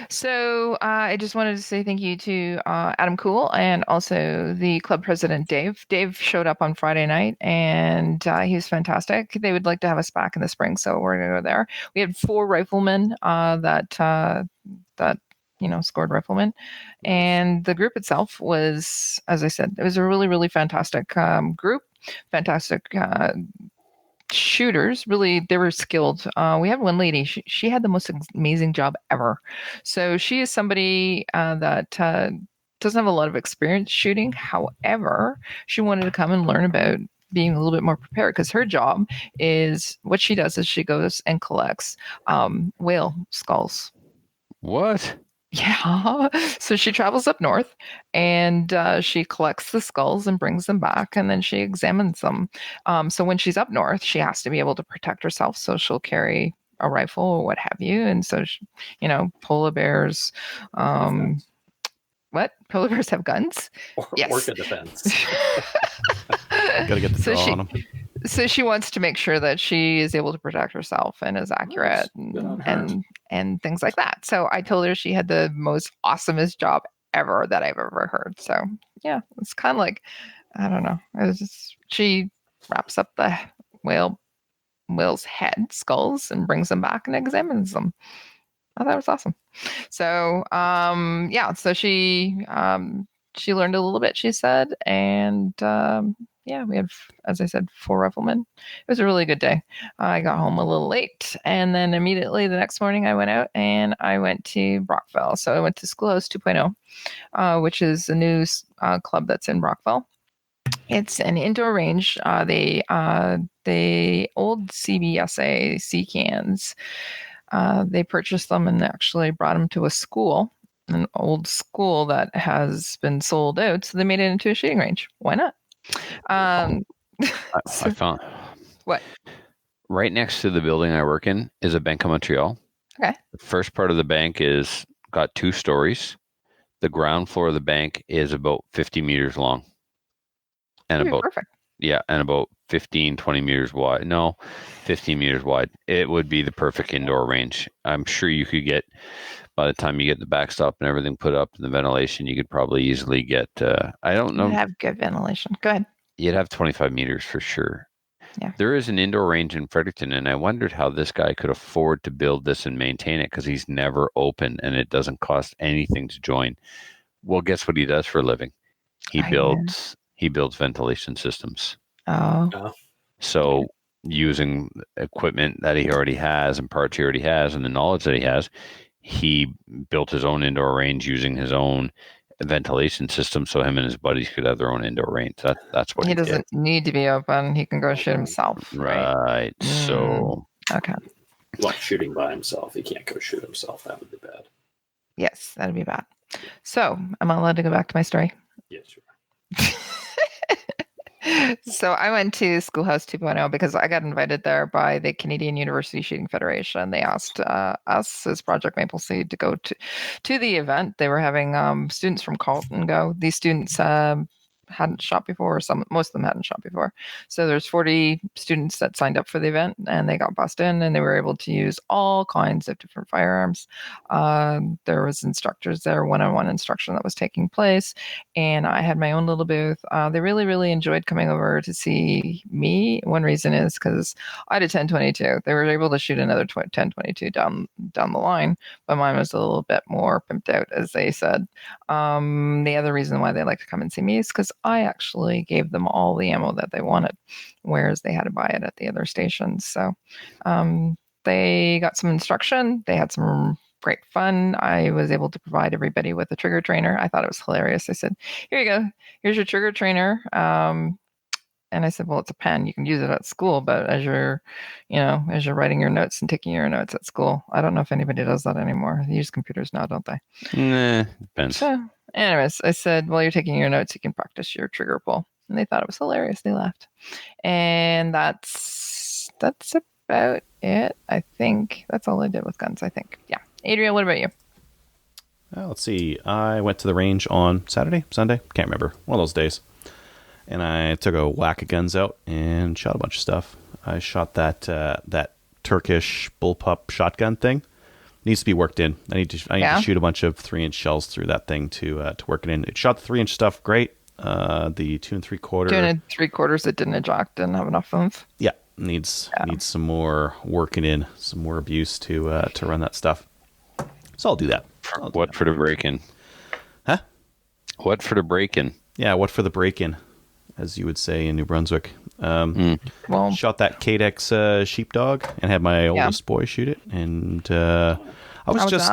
So I just wanted to say thank you to Adam Cool and also the club president, Dave. Dave showed up on Friday night and he was fantastic. They would like to have us back in the spring, so we're going to go there. We had 4 riflemen that scored riflemen. And the group itself was, as I said, it was a really, really fantastic group, fantastic shooters. Really, they were skilled. We had one lady, she had the most amazing job ever. So she is somebody that doesn't have a lot of experience shooting. However, she wanted to come and learn about being a little bit more prepared because her job is, what she does is she goes and collects whale skulls. What? Yeah. So she travels up north and she collects the skulls and brings them back and then she examines them. So when she's up north, she has to be able to protect herself. So she'll carry a rifle or what have you. And so, polar bears, what? Polar bears have guns? Yes. Orca defense. Gotta get the draw on them. So she wants to make sure that she is able to protect herself and is accurate and things like that. So I told her she had the most awesomest job ever that I've ever heard. So yeah, it's kind of like, I don't know. She wraps up the whale's head skulls and brings them back and examines them. I thought it was awesome. So so she learned a little bit, she said, and we had, as I said, 4 riflemen. It was a really good day. I got home a little late, and then immediately the next morning I went out and I went to Brockville. So I went to Schoolhouse 2.0, which is a new club that's in Brockville. It's an indoor range. The old CBSA sea cans, they purchased them and actually brought them to a school, an old school that has been sold out. So they made it into a shooting range. Why not? I found what? Right next to the building I work in is a Bank of Montreal. Okay. The first part of the bank is got 2 stories. The ground floor of the bank is about 50 meters long. And Perfect. Yeah, and about 20 meters wide. No, 15 meters wide. It would be the perfect indoor range. I'm sure you could get, by the time you get the backstop and everything put up and the ventilation, you could probably easily get, I don't know. You'd have good ventilation. Go ahead. You'd have 25 meters for sure. Yeah. There is an indoor range in Fredericton, and I wondered how this guy could afford to build this and maintain it because he's never open and it doesn't cost anything to join. Well, guess what he does for a living? He builds ventilation systems. Oh. So using equipment that he already has and parts he already has and the knowledge that he has, he built his own indoor range using his own ventilation system so him and his buddies could have their own indoor range. That's what he doesn't need to be open. He can go shoot himself. Right. So okay. Like shooting by himself. He can't go shoot himself. That would be bad. Yes, that'd be bad. So I'm allowed to go back to my story. Yes, sure. So I went to Schoolhouse 2.0 because I got invited there by the Canadian University Shooting Federation. They asked us as Project Maple Seed to go to the event. They were having students from Carleton go. These students hadn't shot before, or most of them hadn't shot before. So there's 40 students that signed up for the event, and they got bussed in, and they were able to use all kinds of different firearms. There was instructors there, one-on-one instruction that was taking place, and I had my own little booth. They really, really enjoyed coming over to see me. One reason is because I had a 10-22. They were able to shoot another 10-22 down the line, but mine was a little bit more pimped out, as they said. The other reason why they like to come and see me is because I actually gave them all the ammo that they wanted, whereas they had to buy it at the other stations. So they got some instruction. They had some great fun. I was able to provide everybody with a trigger trainer. I thought it was hilarious. I said, here you go. Here's your trigger trainer. And I said, well, it's a pen. You can use it at school, but as you're writing your notes and taking your notes at school, I don't know if anybody does that anymore. They use computers now, don't they? Nah, depends. So, anyways, I said, while you're taking your notes, you can practice your trigger pull. And they thought it was hilarious. They laughed. And that's about it, I think. That's all I did with guns, I think. Yeah. Adriel, what about you? Let's see. I went to the range on Saturday, Sunday. Can't remember. One of those days. And I took a whack of guns out and shot a bunch of stuff. I shot that Turkish bullpup shotgun thing. Needs to be worked in. I need to shoot a bunch of 3-inch shells through that thing to work it in. It shot the 3-inch stuff great. The 2 3/4. 2 3/4 that didn't eject, didn't have enough oomph. Yeah, needs some more working in, some more abuse to run that stuff. So I'll do that. What for the break-in? Huh? What for the break-in? Yeah, what for the break-in, as you would say in New Brunswick. Well, shot that Cadex sheepdog and had my oldest boy shoot it, and I was just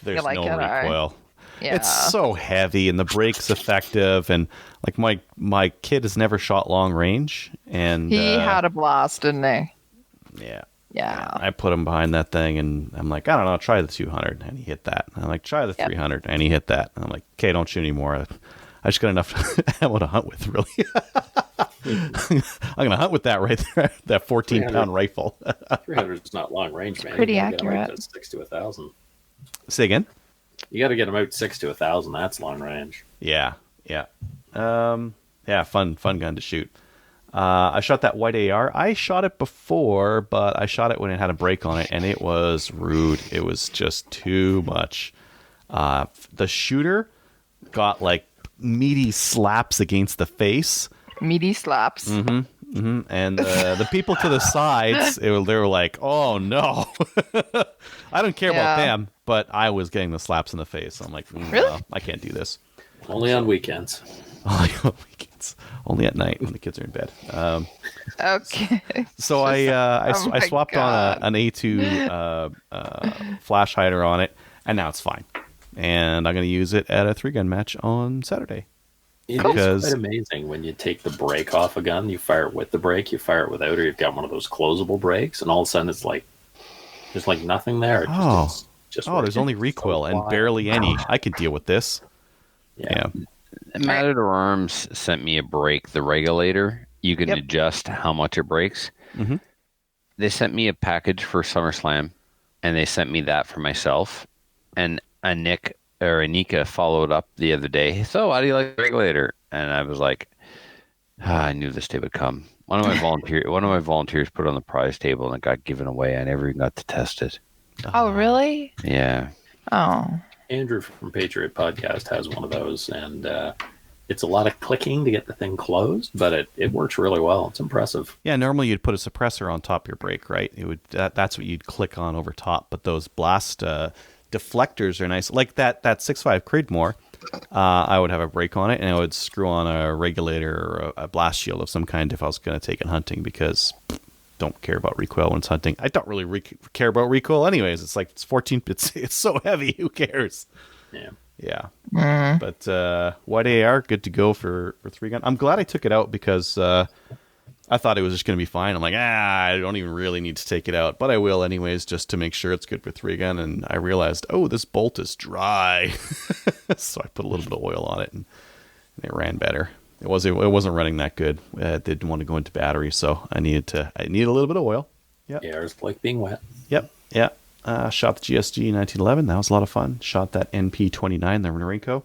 there's like no it, recoil. Yeah. It's so heavy, and the brake's effective, and like my kid has never shot long range, and he had a blast, didn't he? Yeah. I put him behind that thing, and I'm like, I don't know, try the 200, and he hit that. And I'm like, try the 300, and he hit that. And I'm like, okay, don't shoot anymore. I just got enough ammo to hunt with, really. I'm going to hunt with that right there, that 14-pound rifle. 300 is not long range, man. Pretty you accurate. Get 6 to 1,000. Say again? You got to get them out 6 to 1,000. That's long range. Yeah. Fun gun to shoot. I shot that white AR. I shot it before, but I shot it when it had a brake on it, and it was rude. It was just too much. The shooter got like meaty slaps against the face. Meaty slaps. Mm-hmm. And the people to the sides, they were like, "Oh no!" I don't care about them, but I was getting the slaps in the face. I'm like, really? I can't do this. Only on weekends. Only on weekends. Only at night when the kids are in bed. Okay. So I swapped on an A2 flash hider on it, and now it's fine. And I'm going to use it at a 3-gun match on Saturday. It is quite amazing when you take the brake off a gun. You fire it with the brake, you fire it without, or you've got one of those closable brakes, and all of a sudden it's like there's like nothing there. There's only recoil and barely any. I can deal with this. Yeah. Mad at Arms sent me a brake, the regulator. You can adjust how much it breaks. Mm-hmm. They sent me a package for SummerSlam, and they sent me that for myself. And Anika followed up the other day. So, how do you like the regulator? And I was like, I knew this day would come. One of my volunteers put it on the prize table, and it got given away. I never even got to test it. Oh, really? Yeah. Oh. Andrew from Patriot Podcast has one of those, and it's a lot of clicking to get the thing closed, but it works really well. It's impressive. Yeah, normally you'd put a suppressor on top of your brake, right? It would that's what you'd click on over top. But those blast deflectors are nice. Like that 6.5 Creedmoor, I would have a brake on it, and I would screw on a regulator or a blast shield of some kind if I was going to take it hunting, because don't care about recoil when it's hunting. I don't really care about recoil anyways. It's like it's 14. It's so heavy. Who cares? Yeah. But white AR, good to go for 3-gun. I'm glad I took it out because I thought it was just going to be fine. I'm like, I don't even really need to take it out, but I will anyways, just to make sure it's good for 3-gun. And I realized, this bolt is dry, so I put a little bit of oil on it, and it ran better. It wasn't running that good. It didn't want to go into battery, so I needed a little bit of oil. Yeah, it's like being wet. Yep. Yeah. Shot the GSG 1911. That was a lot of fun. Shot that NP29, the Norinco.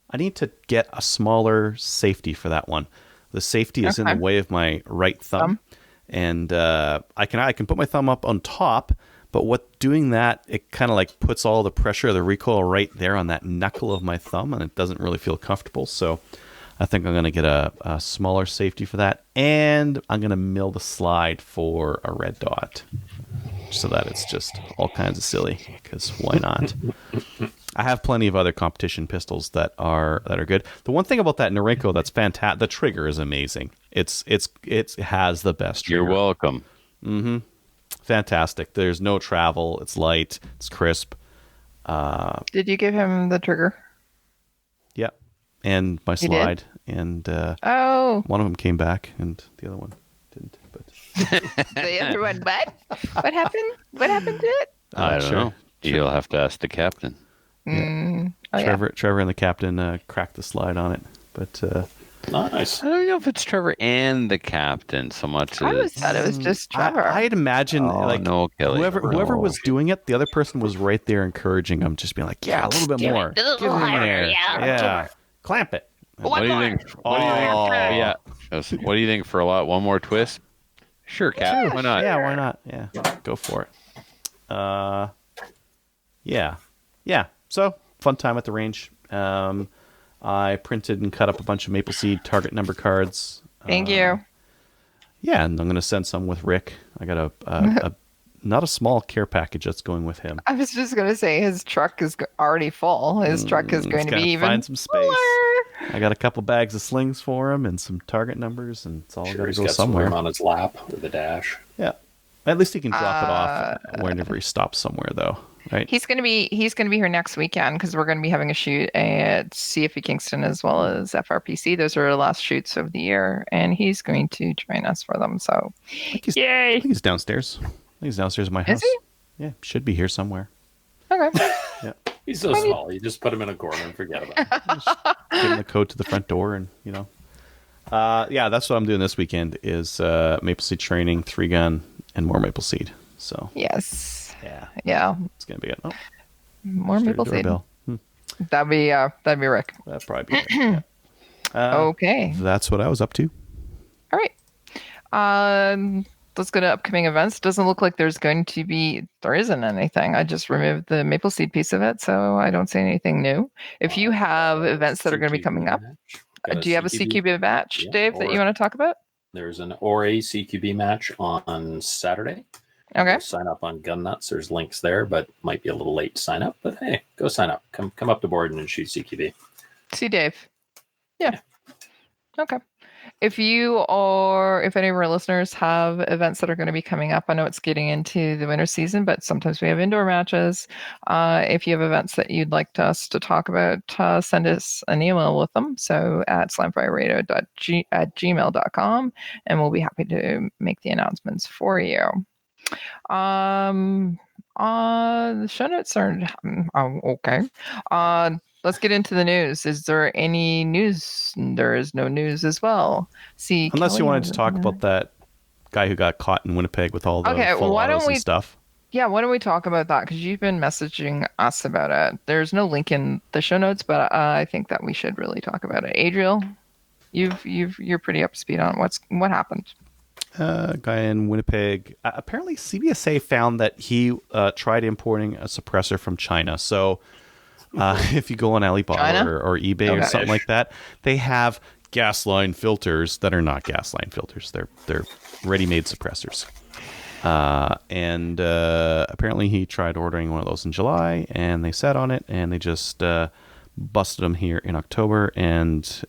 I need to get a smaller safety for that one. The safety is in the way of my right thumb, and I can put my thumb up on top. But doing that, it kind of like puts all the pressure of the recoil right there on that knuckle of my thumb, and it doesn't really feel comfortable. So I think I'm going to get a smaller safety for that, and I'm going to mill the slide for a red dot, so that it's just all kinds of silly, because why not? I have plenty of other competition pistols that are good. The one thing about that Norinco that's fantastic, the trigger is amazing. It has the best trigger. You're welcome. Mm-hmm. Fantastic. There's no travel. It's light. It's crisp. Did you give him the trigger? Yeah, and my slide. And one of them came back, and the other one didn't. But the other one, what happened? What happened to it? I don't know. You'll have to ask the captain. Yeah. Trevor and the captain cracked the slide on it, but nice. I don't know if it's Trevor and the captain so much. I always thought it was just Trevor. I'd imagine no, Kelly, whoever was doing it, the other person was right there encouraging him, just being like, "Yeah, a little bit more, get in there, yeah, clamp it." What do you think? What do you think for a lot? One more twist? Sure, Cap. Why not? Yeah, why not? Yeah, go for it. Yeah. So fun time at the range. I printed and cut up a bunch of Maple Seed target number cards. Thank you. Yeah, and I'm going to send some with Rick. I got a not a small care package that's going with him. I was just going to say his truck is already full. His truck is going to be even find some space. Fuller. I got a couple bags of slings for him and some target numbers, and it's all got to go somewhere. Some room on his lap with a dash. Yeah, at least he can drop it off whenever he stops somewhere, though. Right. He's gonna be here next weekend because we're gonna be having a shoot at CFE Kingston as well as FRPC. Those are our last shoots of the year, and he's going to join us for them. So, yay! I think he's downstairs. He's downstairs in my house. Is he? Yeah, should be here somewhere. Okay. Yeah. He's so small. You just put him in a corner and forget about him. Give him the code to the front door, and yeah, that's what I'm doing this weekend is Maple Seed training, 3-gun, and more Maple Seed. So yes. Yeah. It's gonna be it. More Maple Seed. That'd be Rick. That'd probably be Rick. Yeah. Okay. That's what I was up to. All right. Let's go to upcoming events. Doesn't look like there isn't anything. I just removed the Maple Seed piece of it, so I don't see anything new. If you have events that are going to be coming up, do you have a CQB match, Dave, that you want to talk about? There's an ORA CQB match on Saturday. Okay. Go sign up on Gun Nuts. There's links there, but might be a little late to sign up. But hey, go sign up. Come up to board and shoot CQB. See Dave. Yeah. Okay. If any of our listeners have events that are going to be coming up, I know it's getting into the winter season, but sometimes we have indoor matches. If you have events that you'd like us to talk about, send us an email with them. So at slamfireradio@gmail.com, and we'll be happy to make the announcements for you. The show notes are okay. Let's get into the news. Is there any news? There is no news as well. See, unless you wanted to talk about that guy who got caught in Winnipeg with all the full autos and stuff. Yeah, why don't we talk about that? Because you've been messaging us about it. There's no link in the show notes, but I think that we should really talk about it. Adriel, you're pretty up to speed on what happened. Guy in Winnipeg. Apparently, CBSA found that he tried importing a suppressor from China. So If you go on Alibaba or eBay or something like that, they have gas line filters that are not gas line filters. They're ready-made suppressors. And apparently he tried ordering one of those in July, and they sat on it, and they just busted him here in October, and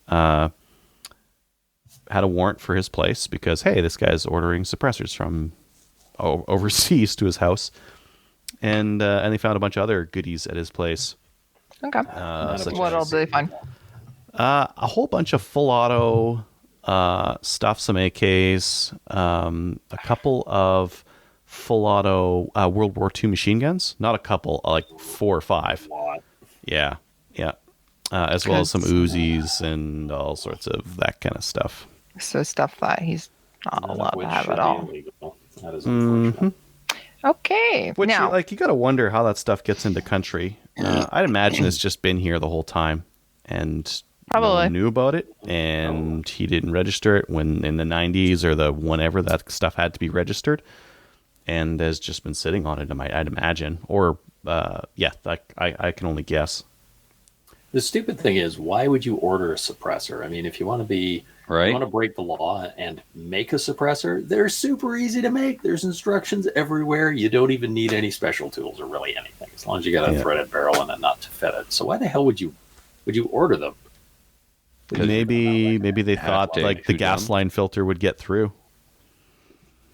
had a warrant for his place because, hey, this guy's ordering suppressors from overseas to his house, and they found a bunch of other goodies at his place. Okay. What else did they find? A whole bunch of full auto stuff, some AKs, a couple of full auto World War II machine guns. Not a couple, like 4 or 5. Yeah. As well as some Uzis and all sorts of that kind of stuff. So stuff that he's not allowed to have at all. That is unfortunate. Okay. Which, now, you got to wonder how that stuff gets into country. I'd imagine it's just been here the whole time, and probably no one knew about it, and he didn't register it when in the 90s or the whenever that stuff had to be registered, and has just been sitting on it. I'd imagine, or I can only guess. The stupid thing is, why would you order a suppressor? I mean, if you want to be Right. You want to break the law and make a suppressor, they're super easy to make. There's instructions everywhere. You don't even need any special tools or really anything, as long as you got a threaded barrel and a nut to fit it. So why the hell would you order them? Maybe they thought like the gas line filter would get through.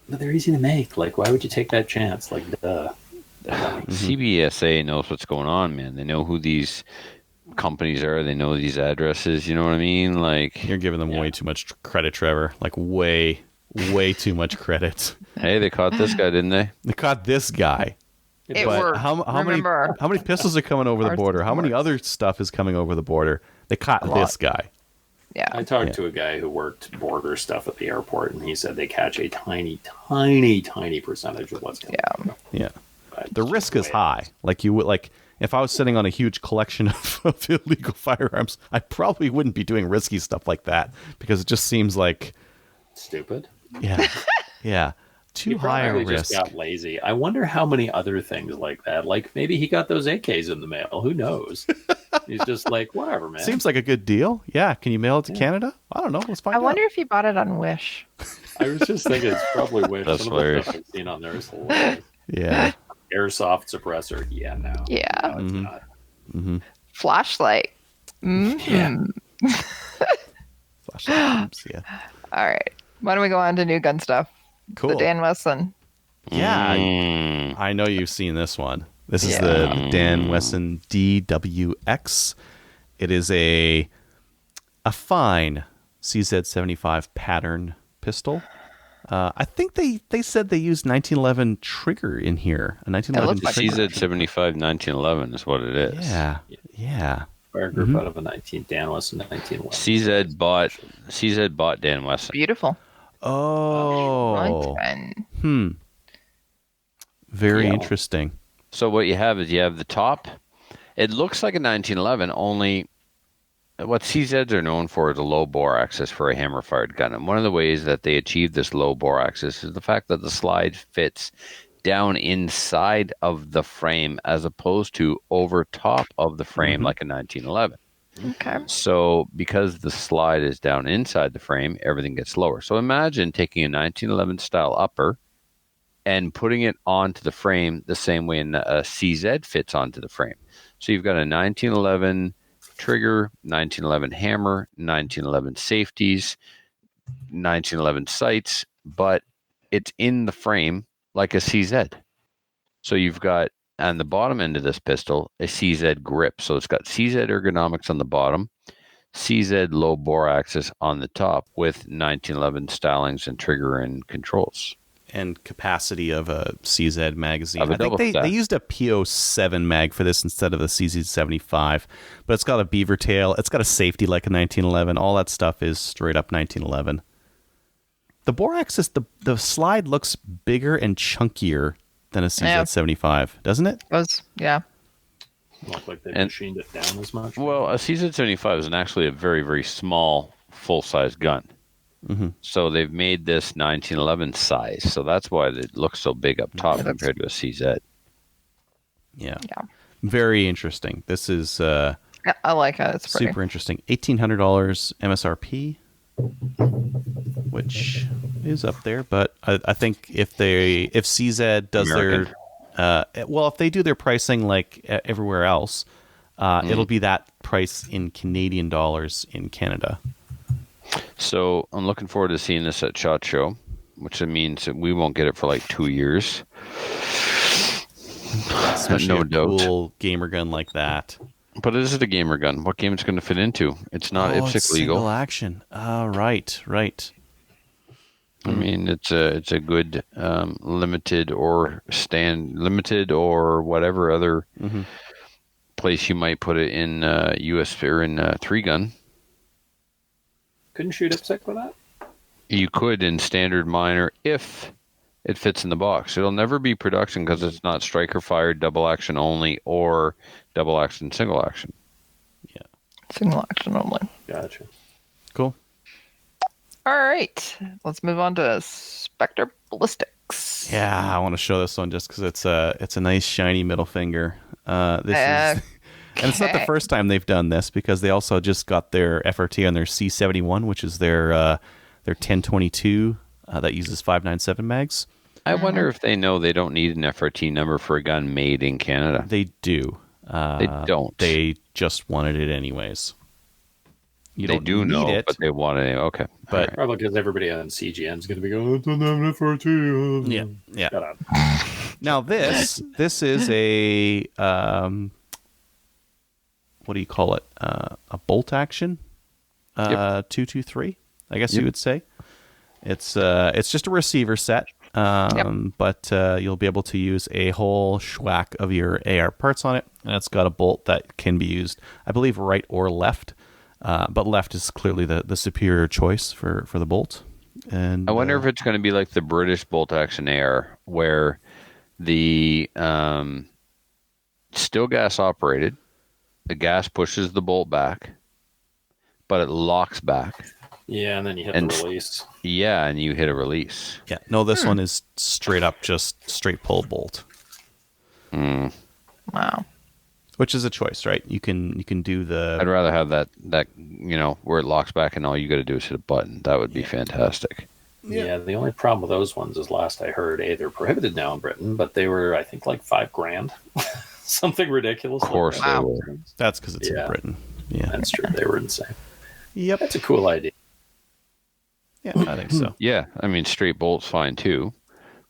But they're easy to make. Like, why would you take that chance? Like, duh. CBSA knows what's going on, man. They know who these companies are. They know these addresses. You know what I mean? Like, you're giving them way too much credit, Trevor. Like way too much credit. Hey, they caught this guy, didn't they? They caught this guy. It but worked. how many pistols are coming over the border? How many other stuff is coming over the border? They caught this guy. Yeah. I talked to a guy who worked border stuff at the airport, and he said they catch a tiny, tiny, tiny percentage of what's coming. Yeah. The risk is high. Like you would if I was sitting on a huge collection of illegal firearms, I probably wouldn't be doing risky stuff like that because it just seems like stupid. Yeah. Too high a risk. Just got lazy. I wonder how many other things like that. Like maybe he got those AKs in the mail. Who knows? He's just like, whatever, man. Seems like a good deal. Yeah. Can you mail it to Canada? I don't know. Let's find out. I wonder if he bought it on Wish. I was just thinking it's probably Wish. That's Some of the hilarious. stuff I've seen on there is hilarious. Yeah. Airsoft suppressor. Yeah, no. Yeah. No, it's not. Mm-hmm. Flashlight. Yeah. Flashlights, yeah. All right. Why don't we go on to new gun stuff? Cool. The Dan Wesson. Yeah. I know you've seen this one. This is the Dan Wesson DWX. It is a fine CZ75 pattern pistol. I think they said they used 1911 trigger in here. A 1911 trigger. CZ75 1911 is what it is. Yeah. Fire group out of a 19 Dan Wesson 1911. CZ bought Dan Wesson. Beautiful. Oh. Right then. Very interesting. So what you have is you have the top. It looks like a 1911, only what CZs are known for is a low bore axis for a hammer-fired gun. And one of the ways that they achieve this low bore axis is the fact that the slide fits down inside of the frame as opposed to over top of the frame like a 1911. Okay. So because the slide is down inside the frame, everything gets lower. So imagine taking a 1911 style upper and putting it onto the frame the same way a CZ fits onto the frame. So you've got a 1911 trigger, 1911 hammer, 1911 safeties, 1911 sights, but it's in the frame like a CZ. So you've got, on the bottom end of this pistol, a CZ grip. So it's got CZ ergonomics on the bottom, CZ low bore axis on the top with 1911 stylings and trigger and controls. And capacity of a CZ magazine. Of a I think double they used a PO7 mag for this instead of the CZ75, but it's got a beaver tail. It's got a safety like a 1911. All that stuff is straight up 1911. The bore axis, the slide looks bigger and chunkier than a CZ75, doesn't it? It was, yeah. Look like they machined it down as much. Well, a CZ75 is actually a very, very small full-size gun. So they've made this 1911 size. So that's why it looks so big up top compared to a CZ. Yeah. Very interesting. This is Yeah, I like it. It's pretty. super interesting. $1,800 MSRP, which is up there. But I think if CZ does American. if they do their pricing like everywhere else, it'll be that price in Canadian dollars in Canada. So I'm looking forward to seeing this at SHOT Show, which means that we won't get it for like 2 years. Especially No a doubt. cool gamer gun like that. But it is a gamer gun. What game it's going to fit into? It's not It's IPSC legal. single action. Right. I mean, it's a good limited or whatever other place you might put it in US or in 3-gun. Couldn't shoot IPSC with that? You could in standard minor if it fits in the box. It'll never be production because it's not striker fired, double action only, or double action, single action. Yeah. Single action only. Gotcha. Cool. All right, let's move on to Spectre Ballistics. Yeah, I want to show this one just because it's a nice shiny middle finger. This is, and it's not the first time they've done this because they also just got their FRT on their C71, which is their 1022 that uses 5.97 mags. I wonder if they know they don't need an FRT number for a gun made in Canada. They do. They don't. They just wanted it anyways. They do know it, but they want it. Okay. But All Probably because everybody on CGN is going to be going, it doesn't have an FRT. yeah. Shut up. Now this is a what do you call it? A bolt action 223, I guess you would say. It's just a receiver set, but you'll be able to use a whole schwack of your AR parts on it, and it's got a bolt that can be used, I believe, right or left, but left is clearly the superior choice for the bolt. And I wonder if it's going to be like the British bolt action AR, where the still gas operated, the gas pushes the bolt back, but it locks back. Yeah, and then you hit the release. Yeah, and you hit a release. Yeah, no, this one is straight up, just straight pull bolt. Wow. Which is a choice, right? You can do the. I'd rather have that where it locks back and all you got to do is hit a button. That would be fantastic. Yeah, the only problem with those ones is last I heard, they're prohibited now in Britain, but they were, I think, like $5,000. Something ridiculous. Of course like that. they were. That's because it's in Britain. Yeah, that's true. They were insane. Yep, that's a cool idea. Yeah, I think so. Yeah, I mean straight bolt's fine too,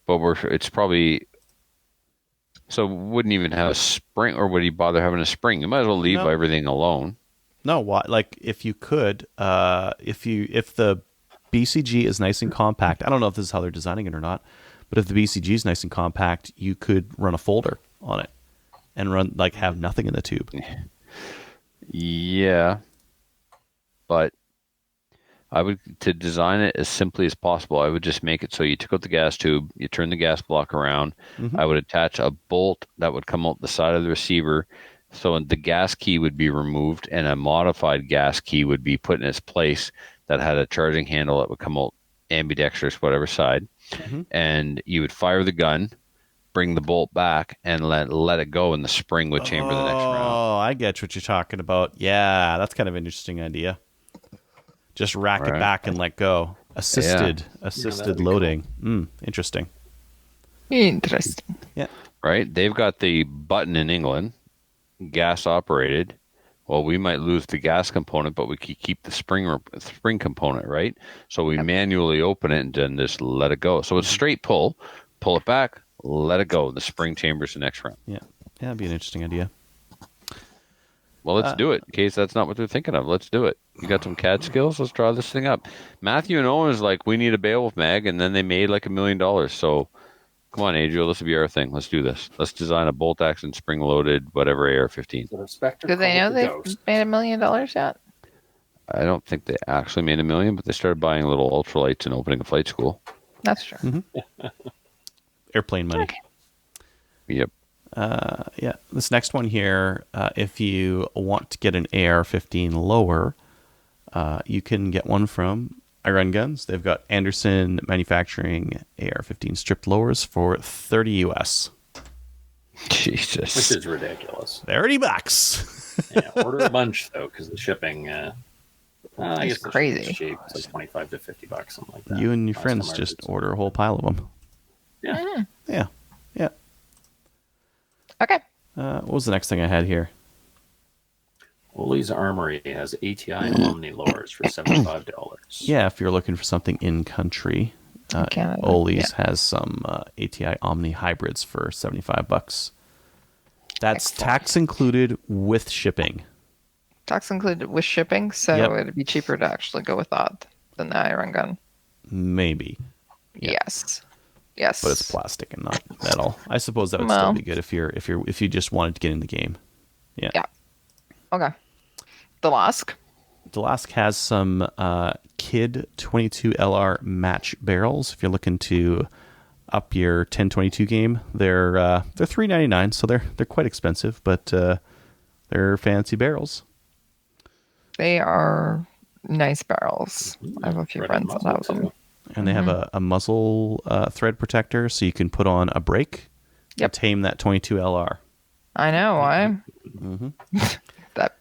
but it's probably. So wouldn't even have a spring, or would he bother having a spring? You might as well leave everything alone. No, why? Like if you could, if the BCG is nice and compact, I don't know if this is how they're designing it or not, but if the BCG is nice and compact, you could run a folder on it and have nothing in the tube. Yeah, but I would, to design it as simply as possible, I would just make it so you took out the gas tube, you turn the gas block around. I would attach a bolt that would come out the side of the receiver, so the gas key would be removed and a modified gas key would be put in its place that had a charging handle that would come out ambidextrous, whatever side. And you would fire the gun, bring the bolt back, and let it go, and the spring would chamber the next round. Oh, I get what you're talking about. Yeah, that's kind of an interesting idea. Just rack it back and let go. Assisted loading. Interesting. Interesting. Yeah. Right? They've got the button in England, gas operated. Well, we might lose the gas component, but we can keep the spring component, right? So we manually open it and then just let it go. So it's straight pull it back, let it go. The spring chambers the next round. Yeah. Yeah, that'd be an interesting idea. Well, let's do it. In case that's not what they're thinking of, let's do it. You got some CAD skills? Let's draw this thing up. Matthew and Owen is like, we need a Beowulf mag, and then they made like $1 million. So come on, Adriel, this will be our thing. Let's do this. Let's design a bolt action, spring loaded, whatever AR-15. Do they know they've made $1 million yet? I don't think they actually made $1 million, but they started buying little ultralights and opening a flight school. That's true. Airplane money. Okay. Yep. Yeah, this next one here, if you want to get an AR-15 lower, you can get one from Iron Guns. They've got Anderson Manufacturing AR-15 stripped lowers for $30 US. Jesus. which is ridiculous. $30. Yeah, order a bunch though, because the shipping. I guess It's the crazy. shipping's cheap. It's like 25 to $50, something like that. You and your Last friends time I just heard. order a whole pile of them. Yeah. Yeah. Yeah. Okay. What was the next thing I had here? Ollie's Armory has ATI Omni lowers for $75. Yeah, if you're looking for something in country, Canada. Ollie's has some ATI Omni hybrids for $75. That's Excellent. tax included with shipping. Tax included with shipping, so Yep. it'd be cheaper to actually go with that than the iron gun. Maybe, Yes. Yes. but it's plastic and not metal. I suppose that would still Well. be good if you just wanted to get in the game. Yeah. Yeah. Okay. The Lask. Delask has some Kid 22 LR match barrels. If you're looking to up your 1022 game, they're $3.99, so they're quite expensive, but they're fancy barrels. They are nice barrels. I have a few Threaded friends that muzzle, have them. too. And they have a muzzle thread protector, so you can put on a brake Yep. to tame that 22 LR. I know. That,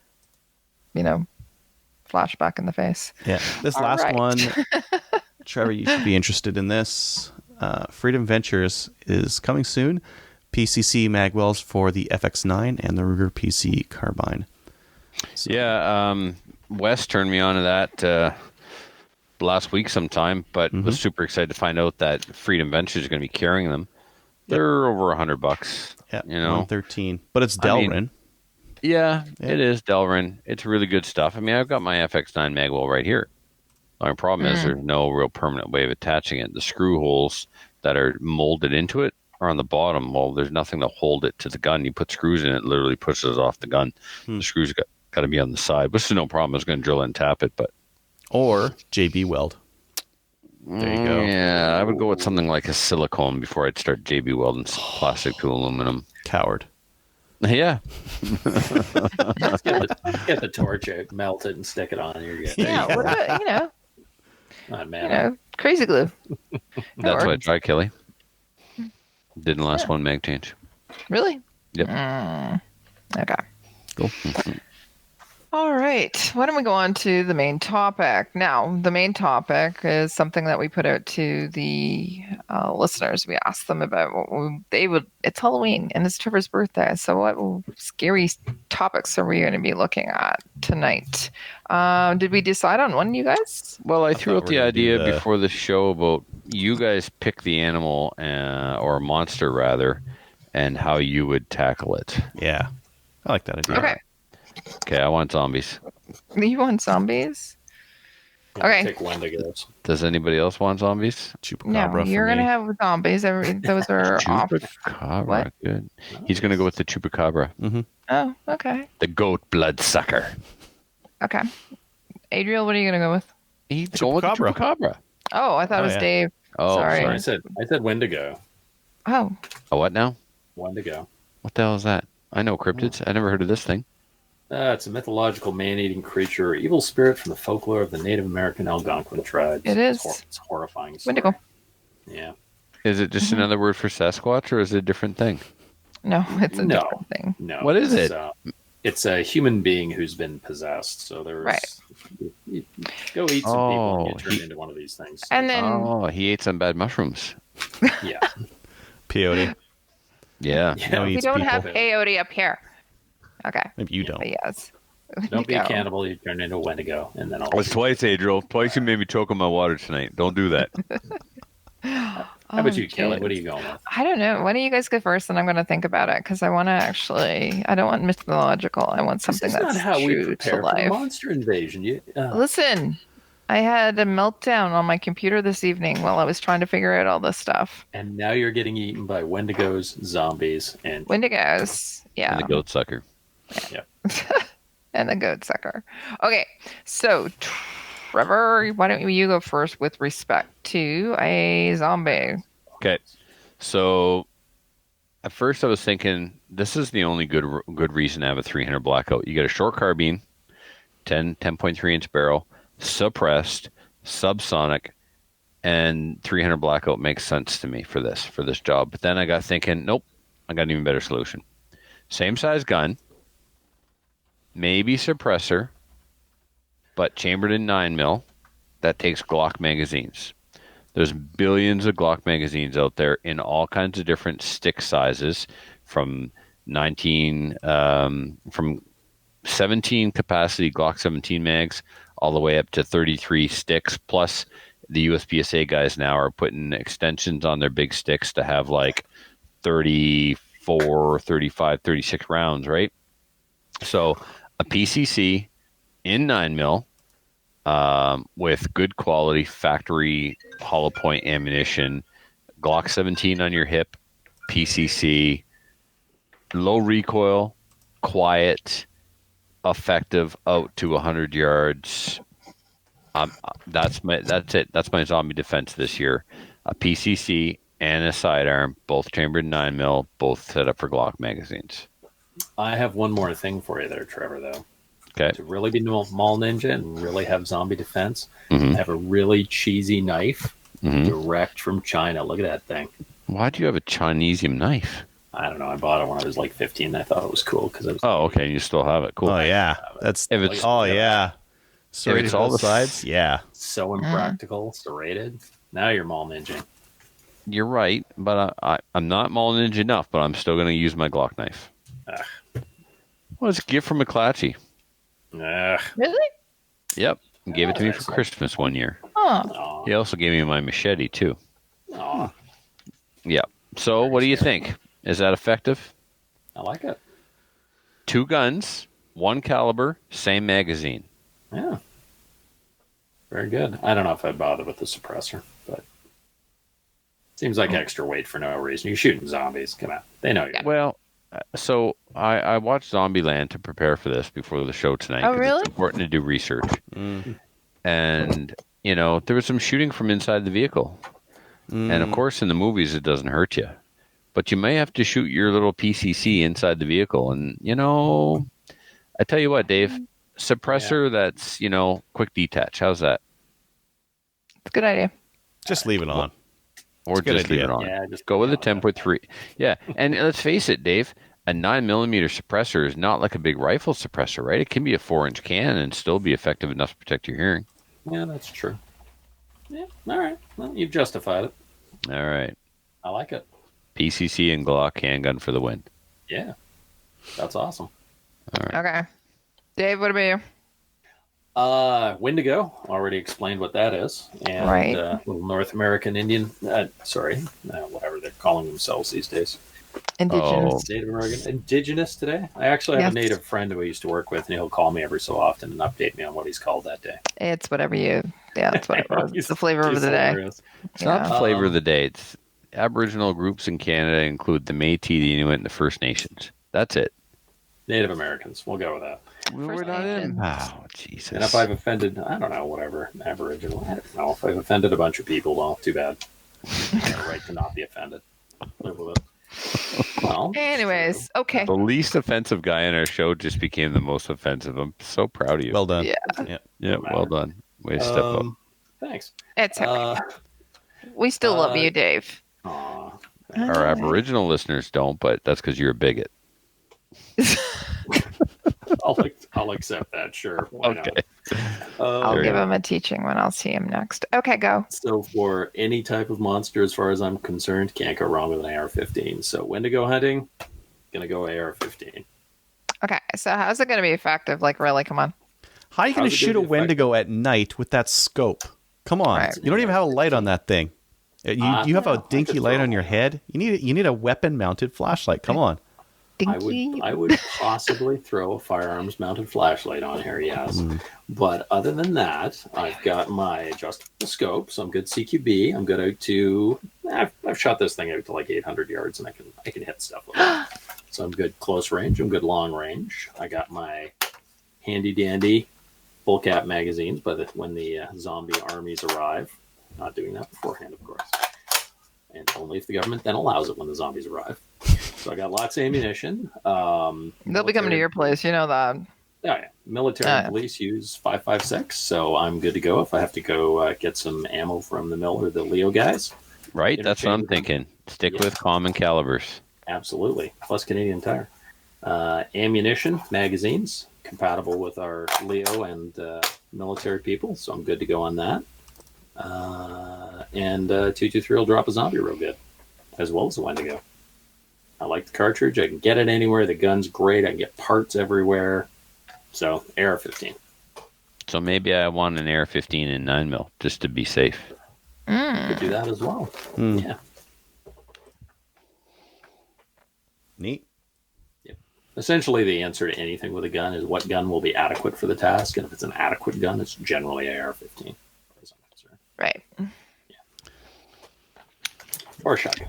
flashback in the face. Yeah. This All last right. one, Trevor, you should be interested in this. Freedom Ventures is coming soon. PCC magwells for the FX9 and the Ruger PC carbine. So, Yeah, Wes turned me on to that last week sometime, but was super excited to find out that Freedom Ventures is going to be carrying them. They're over $100. yeah, You know, 113. But it's I mean, Delrin. Yeah, it is Delrin. It's really good stuff. I mean, I've got my FX9 magwell right here. The only problem is there's no real permanent way of attaching it. The screw holes that are molded into it are on the bottom. Well, there's nothing to hold it to the gun. You put screws in it, literally pushes it off the gun. The screws got to be on the side, which is no problem. I was going to drill it and tap it, but Or JB Weld. There you go. Yeah, I would go with something like a silicone before I'd start JB welding plastic to aluminum. Coward. Yeah, Get the torch out, melt it, and stick it on. You're good. Yeah. What about, Oh, man. crazy glue? that's what I works. tried, Kelly. Didn't last one mag change. Really? Yep. Okay. Cool. All right. Why don't we go on to the main topic? Now, the main topic is something that we put out to the listeners. We asked them about they would. It's Halloween and it's Trevor's birthday. So, what scary topics are we going to be looking at tonight? Did we decide on one, you guys? Well, I threw thought out we the were gonna do idea the- before the show about you guys pick the animal or monster rather, and how you would tackle it. Yeah. I like that idea. Okay. Okay, I want zombies. You want zombies? Okay. Take Wendigos. Does anybody else want zombies? Chupacabra No, for you're going to me. have zombies. Those are off. Chupacabra, What? good. He's going to go with the chupacabra, Oh, okay. the goat bloodsucker. Okay. Adriel, what are you going to go with? He's going with the Chupacabra. chupacabra. Oh, I thought Oh, it was yeah. Dave. Oh, Sorry. I sorry. said Wendigo. Oh, A what now? Wendigo. What the hell is that? I know cryptids. I never heard of this thing. It's a mythological man-eating creature or evil spirit from the folklore of the Native American Algonquin tribes. It is. It's horrifying. Story. Wendigo. Yeah. Is it just another word for Sasquatch, or is it a different thing? No, it's a No. different thing. No. What is it's, it? It's a human being who's been possessed. So there's Right. you go eat some people and Oh, get turned into one of these things. And then, Oh, he ate some bad mushrooms. yeah. Peyote. Yeah. No, we eats don't people. have peyote up here. Okay. Maybe you don't. But yes. Don't be a Wendigo. cannibal. You turn into a Wendigo, and then all. It was twice, Adriel. Twice you made me choke on my water tonight. Don't do that. How about you, Kelly? geez. What are you going with? I don't know. Why don't you guys go first, and I'm going to think about it because I want to actually. I don't want mythological. I want something This is that's not how we true prepare to for life. monster invasion. Listen, I had a meltdown on my computer this evening while I was trying to figure out all this stuff. And now you're getting eaten by Wendigos, zombies, and Wendigos, yeah, And the goat sucker. and the goat sucker. Okay, so Trevor, why don't you go first with respect to a zombie? Okay. So at first I was thinking this is the only good reason to have a 300 blackout. You get a short carbine, 10.3 inch barrel, suppressed, subsonic, and 300 blackout makes sense to me for this job. But then I got thinking, nope, I got an even better solution. Same size gun, maybe suppressor, but chambered in 9mm. That takes Glock magazines. There's billions of Glock magazines out there in all kinds of different stick sizes, from 17 capacity Glock 17 mags all the way up to 33 sticks. Plus, the USPSA guys now are putting extensions on their big sticks to have like 34, 35, 36 rounds, right? So a PCC in 9mm with good quality factory hollow point ammunition, Glock 17 on your hip, PCC, low recoil, quiet, effective out to 100 yards. That's it. That's my zombie defense this year. A PCC and a sidearm, both chambered 9mm, both set up for Glock magazines. I have one more thing for you there, Trevor, though. Okay. To really be mall ninja and really have zombie defense, Mm-hmm. have a really cheesy knife direct from China. Look at that thing. Why do you have a Chinesium knife? I don't know. I bought it when I was like 15. I thought it was cool because it was. Oh, okay. You still have it. Cool. Oh yeah, that's. If it's- Oh yeah. Sorry, it's to all both the- sides. Yeah. so impractical, serrated. Now you're mall ninja. You're right, but I'm not mall ninja enough, but I'm still going to use my Glock knife. Ugh. Well, it's a gift from McClatchy. Ugh. Really? Yep. He gave it to me for Excellent. Christmas one year. Oh, Aw, He also gave me my machete, too. aw, Yeah. So what do you think? Is that effective? I like it. 2 guns, 1 caliber, same magazine. Yeah. Very good. I don't know if I'd bother with the suppressor, but seems like extra weight for no reason. You're shooting zombies. Come on. They know you. Yeah. Well, so I watched Zombieland to prepare for this before the show tonight. Oh, 'cause really? It's important to do research. And, there was some shooting from inside the vehicle. And, of course, in the movies, it doesn't hurt you. But you may have to shoot your little PCC inside the vehicle. And, I tell you what, Dave, suppressor that's, quick detach. How's that? it's a good idea. Just leave it on. Or a good just leave it idea. on. Yeah, just Go with a leave it on. 10.3. Yeah. And let's face it, Dave, a 9mm suppressor is not like a big rifle suppressor, right? It can be a 4-inch can and still be effective enough to protect your hearing. Yeah, that's true. Yeah. All right. Well, you've justified it. All right. I like it. PCC and Glock handgun for the win. Yeah. That's awesome. Okay. Dave, what about you? Wendigo, already explained what that is. And Right. Little North American Indian, whatever they're calling themselves these days. Indigenous. Native American. Indigenous today? I actually have a Yes. native friend who I used to work with, and he'll call me every so often and update me on what he's called that day. It's whatever you. Yeah, it's whatever. It's the flavor of He's the day. hilarious. It's not the Yeah. flavor of the day. It's Aboriginal groups in Canada include the Métis, the Inuit, and the First Nations. That's it. Native Americans. We'll go with that. We're not in. Oh, Jesus. And if I've offended, I don't know, whatever, Aboriginal, I don't know. If I've offended a bunch of people, well, too bad. I have a right to not be offended. Live with it. Well, Anyways, okay. The least offensive guy in our show just became the most offensive. I'm so proud of you. Well done. Yeah. yeah, well done. Way to step up. Thanks. It's okay. Uh, We still love you, Dave. aw. Our Aboriginal listeners don't, but that's because you're a bigot. I'll accept that, sure. Why Okay. not? I'll There give you him a teaching when I'll see him next. Okay, go. So for any type of monster, as far as I'm concerned, can't go wrong with an AR-15. So when to go hunting, gonna go AR-15. Okay, so how's it going to be effective? Like, really? Come on. How are you going How's to it shoot a gonna be Wendigo at night with that scope? Come on. Right. You don't even have a light on that thing. You have no, a I dinky could light throw on your one. head. You need a weapon mounted flashlight. Come on. Dinky. I would possibly throw a firearms mounted flashlight on here, yes. But other than that, I've got my adjustable scope, so I'm good CQB. I'm good out to I've shot this thing out to like 800 yards, and I can hit stuff with it. So I'm good close range. I'm good long range. I got my handy dandy full cap magazines. But when the zombie armies arrive, not doing that beforehand, of course, and only if the government then allows it when the zombies arrive. So I got lots of ammunition. They'll be coming to your place. You know that. Oh, yeah. Military Oh, and yeah. police use 5.56, so I'm good to go if I have to go get some ammo from the mill or the Leo guys. Right? That's what I'm thinking. Stick Yeah. with common calibers. Absolutely. Plus Canadian Tire. Ammunition, magazines, compatible with our Leo and military people, so I'm good to go on that. And 223 will drop a zombie real good, as well as the Wendigo. I like the cartridge. I can get it anywhere. The gun's great. I can get parts everywhere. So, AR-15. So maybe I want an AR-15 in 9mm, just to be safe. Could do that as well. Yeah. Neat. Yep. Essentially, the answer to anything with a gun is what gun will be adequate for the task, and if it's an adequate gun, it's generally AR-15. Right. Or shotgun.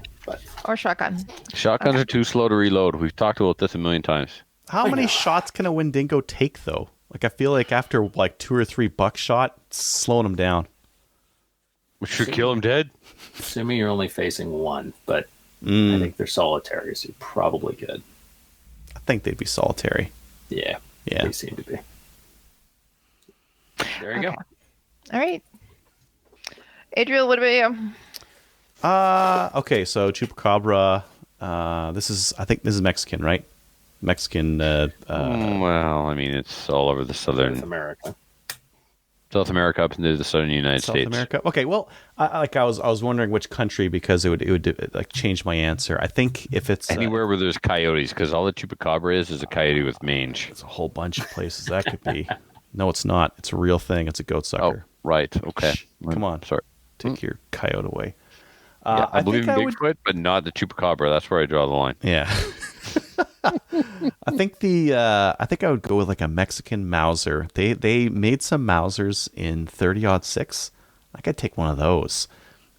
Or shotgun. Shotguns are too slow to reload. We've talked about this a million times. How many shots can a Wendingo take, though? Like, I feel like after, 2 or 3 buckshot, it's slowing them down. We should kill him dead. Assuming you're only facing one, but I think they're solitary, so you're probably good. I think they'd be solitary. Yeah. They seem to be. There you go. All right. Adriel, what about you? Okay, so Chupacabra. I think this is Mexican, right? Mexican. Well, I mean, it's all over the southern South America up into the southern United States. South America. Okay, well, I was wondering which country because it would like change my answer. I think if it's anywhere where there's coyotes, because all the Chupacabra is a coyote with mange. It's a whole bunch of places that could be. No, it's not. It's a real thing. It's a goat sucker. Oh, right. Okay. Shh, come on. Sorry. Take your coyote away. Yeah, I believe in Bigfoot, but not the Chupacabra. That's where I draw the line. Yeah. I think I would go with like a Mexican Mauser. They made some Mausers in 30-06. I could take one of those,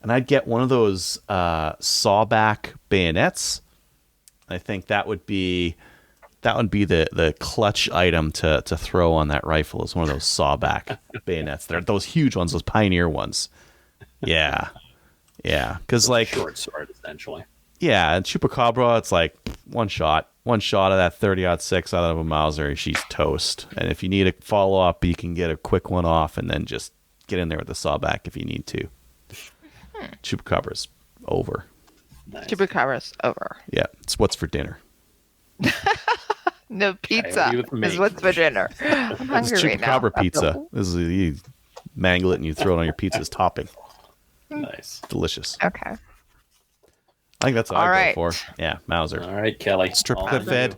and I'd get one of those sawback bayonets. I think that would be the clutch item to throw on that rifle is one of those sawback bayonets. They're those huge ones, those Pioneer ones. Yeah, because like short sword essentially. Yeah, and Chupacabra, it's like one shot of that 30-06 out of a Mauser, she's toast. And if you need a follow up, you can get a quick one off, and then just get in there with the sawback if you need to. Chupacabra's over. Nice. Chupacabra's over. Yeah, it's what's for dinner. No, pizza is what's for dinner. I'm hungry right now. Chupacabra pizza. This is you mangle it and you throw it on your pizza as topping. Nice. Delicious. Okay. I think that's what I'd go for. Yeah, Mauser. All right, Kelly. Strip clip fed.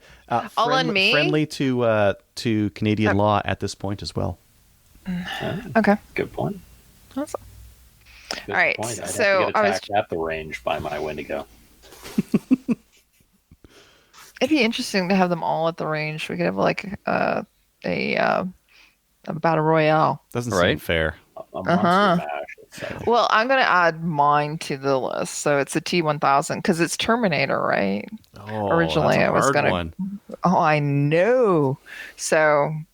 All on me. Friendly to Canadian law at this point as well. Okay. Good point. Awesome. Good all right. point. I'd So have to get attacked at the range by my Wendigo. It'd be interesting to have them all at the range. We could have like a battle royale. Doesn't seem fair. A monster mash. Well, I'm going to add mine to the list. So it's a T-1000 because it's Terminator, right? Oh, originally, that's a I was hard one. Oh, I know. So I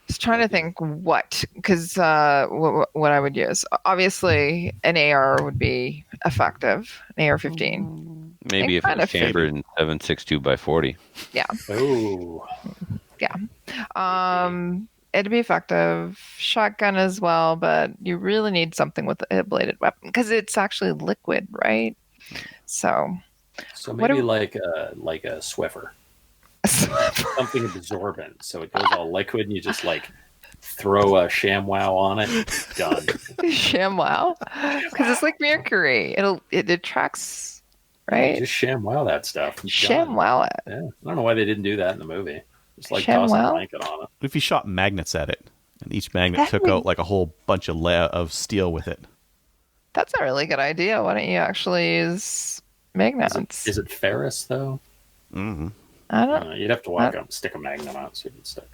was trying to think because what I would use. Obviously, an AR would be effective. An AR-15. Maybe if it's chambered in 7.62x40. Yeah. Oh. Yeah. It'd be effective. Shotgun as well, but you really need something with a bladed weapon because it's actually liquid, right? So maybe like a Swiffer. Something absorbent, so it goes all liquid, and you just like throw a ShamWow on it. Done. ShamWow, because it's like mercury. It attracts, right? Just ShamWow that stuff. ShamWow it. Yeah. I don't know why they didn't do that in the movie. Just like toss a blanket on it. If you shot magnets at it, and each magnet took out like a whole bunch of steel with it. That's a really good idea. Why don't you actually use magnets? Is it ferrous though? Mm-hmm. I don't know. You'd have to walk up and stick a magnet on it so it would stick.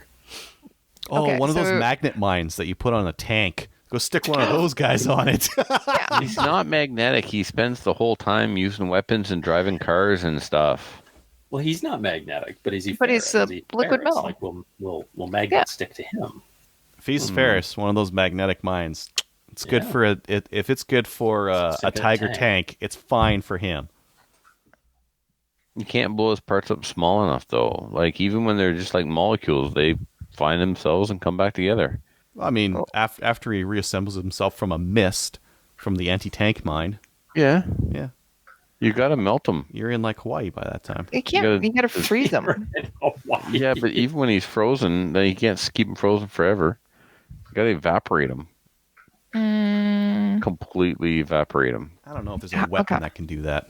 Oh, okay, one of those magnet mines that you put on a tank. Go stick one of those guys on it. Yeah. He's not magnetic. He spends the whole time using weapons and driving cars and stuff. Well, he's not magnetic, but he's liquid metal. Like, will magnets stick to him? If he's ferrous, one of those magnetic mines, it's good for if it's good for a Tiger tank, it's fine for him. You can't blow his parts up small enough, though. Like, even when they're just like molecules, they find themselves and come back together. I mean, after he reassembles himself from a mist from the anti-tank mine. Yeah. Yeah. You got to melt them. You're in like Hawaii by that time. You can't. You gotta freeze them. Yeah, but even when he's frozen, then you can't keep him frozen forever. You got to evaporate them. Completely evaporate them. I don't know if there's a weapon that can do that.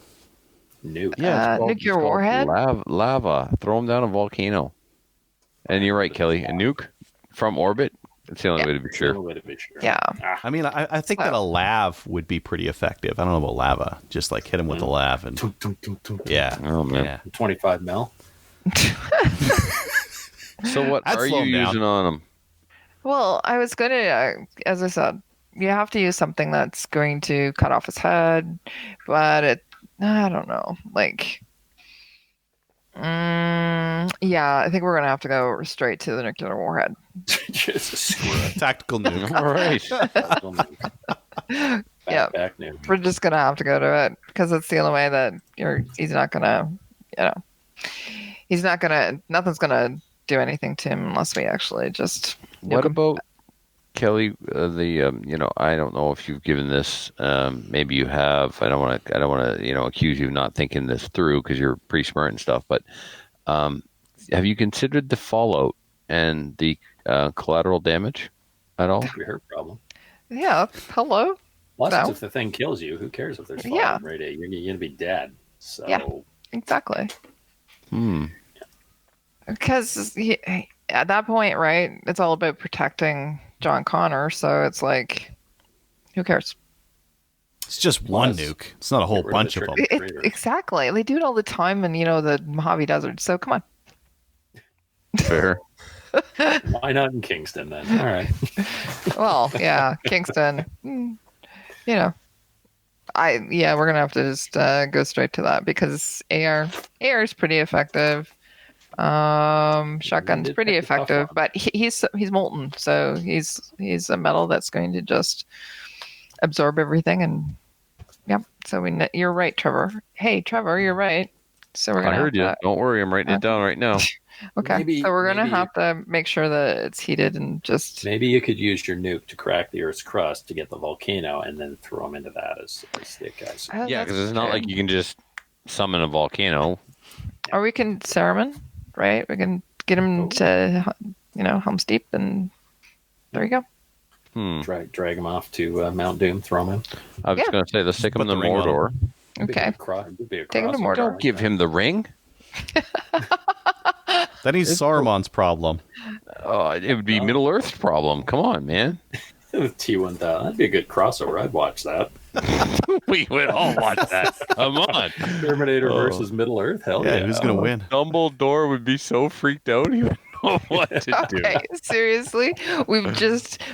Nuke. Yeah, nuclear warhead? Lava. Throw them down a volcano. And you're right, Kelly. A nuke from orbit. It's the only way to be sure. Yeah. I mean, I think that a lav would be pretty effective. I don't know about lava. Just like hit him with a lav and yeah. Oh man. Yeah. 25 mil. So what I'd are slow you him down. using on them? Well, I was gonna, as I said, you have to use something that's going to cut off his head, but I don't know. Like, yeah, I think we're gonna have to go straight to the nuclear warhead. Just a screw. Tactical nuke. All right. Yeah, Back nuke. we're just gonna have to go to it because it's the only way that he's not gonna, nothing's gonna do anything to him unless we actually just. What about Kelly? I don't know if you've given this. Maybe you have. I don't want to. Accuse you of not thinking this through because you're pretty smart and stuff. But have you considered the fallout and the collateral damage at all? We heard problem. Yeah. Hello. Plus, No. if the thing kills you, who cares if there's fire? Yeah. Right? You're gonna be dead. So Yeah. Exactly. Because at that point, right, it's all about protecting John Connor. So it's like, who cares? It's just one nuke. It's not a whole Get rid of bunch the of them. traitor. Exactly. They do it all the time in, the Mojave Desert. So come on. Fair. Why not in Kingston then? All right. Well, yeah, Kingston. We're gonna have to just go straight to that because AR is pretty effective. Shotgun's pretty effective, but he's molten, so he's a metal that's going to just absorb everything, and So you're right, Trevor. Hey, Trevor, you're right. So we're gonna. I heard you. Don't worry, I'm writing it down right now. Okay, so we're gonna have to make sure that it's heated and just. Maybe you could use your nuke to crack the Earth's crust to get the volcano, and then throw them into that as the guys. Yeah, because it's not like you can just summon a volcano. Or we can Saruman, right? We can get him to, Helm's Deep, and there you go. Drag him off to Mount Doom, throw him in. I was going to say, let's take him to the ring on Mordor. Okay. Take him to Mordor. Don't give him the ring. Then he's Saruman's problem. Oh, it would be Middle Earth's problem. Come on, man. T1000. That'd be a good crossover. I'd watch that. We would all watch that. Come on. Terminator versus Middle Earth. Hell yeah. Who's gonna win? Dumbledore would be so freaked out he would know what to do. Okay, seriously, we've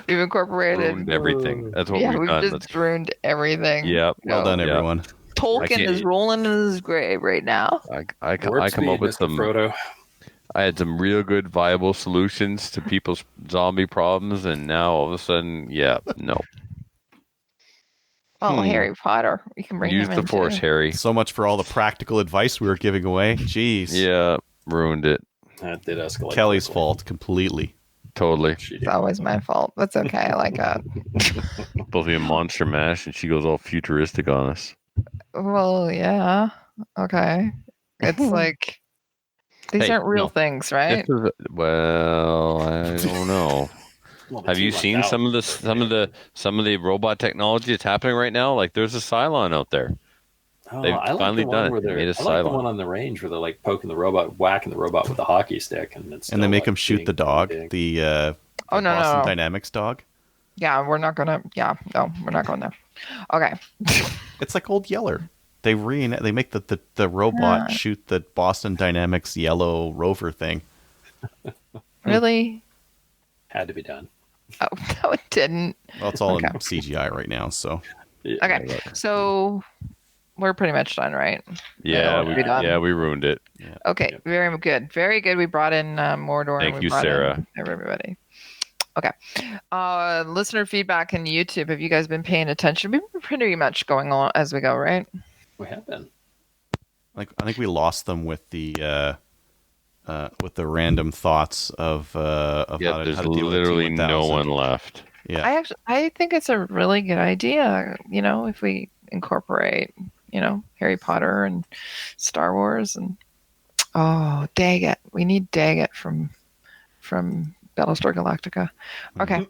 incorporated Ruined everything. That's what we've done. just ruined everything. Yep. Well done, everyone. Tolkien is rolling in his grave right now. I come up with some. Frodo. I had some real good, viable solutions to people's zombie problems, and now all of a sudden, no. Oh, Harry Potter. We can bring Use him the in Force, too. Harry. So much for all the practical advice we were giving away. Jeez. Yeah, ruined it. That did escalate. Kelly's quickly. fault completely. Totally. It's always my fault. That's okay. I like that. Supposed to be a monster mash, and she goes all futuristic on us. Well, yeah. Okay. It's like these Hey, aren't real no. things, right? Well, I don't know. Well, the Have you seen some of the robot technology that's happening right now? Like, there's a Cylon out there. They've I like finally the done one it. where They made a I like the Cylon. one on the range where they're like poking the robot, whacking the robot with a hockey stick, and it's And they make him shoot the dog, the Oh, no, Boston no. Dynamics dog. Yeah, we're not gonna. Yeah, no, we're not going there. Okay. It's like Old Yeller. They make the robot shoot the Boston Dynamics yellow rover thing. Really? Had to be done. Oh, no, it didn't. Well, it's all Okay. in CGI right now, so Okay, so we're pretty much done, right? Yeah, We're done. we ruined it. Okay, very good. Very good. We brought in Mordor. Thank and we you, brought Sarah. in everybody. Okay. Listener feedback in YouTube. Have you guys been paying attention? We've been pretty much going on as we go, right? We have been. I think we lost them with the random thoughts of how Yeah, to there's deal with literally no T1000. one left. Yeah, I think it's a really good idea. If we incorporate, Harry Potter and Star Wars and Daggett. We need Daggett from Battlestar Galactica. Okay.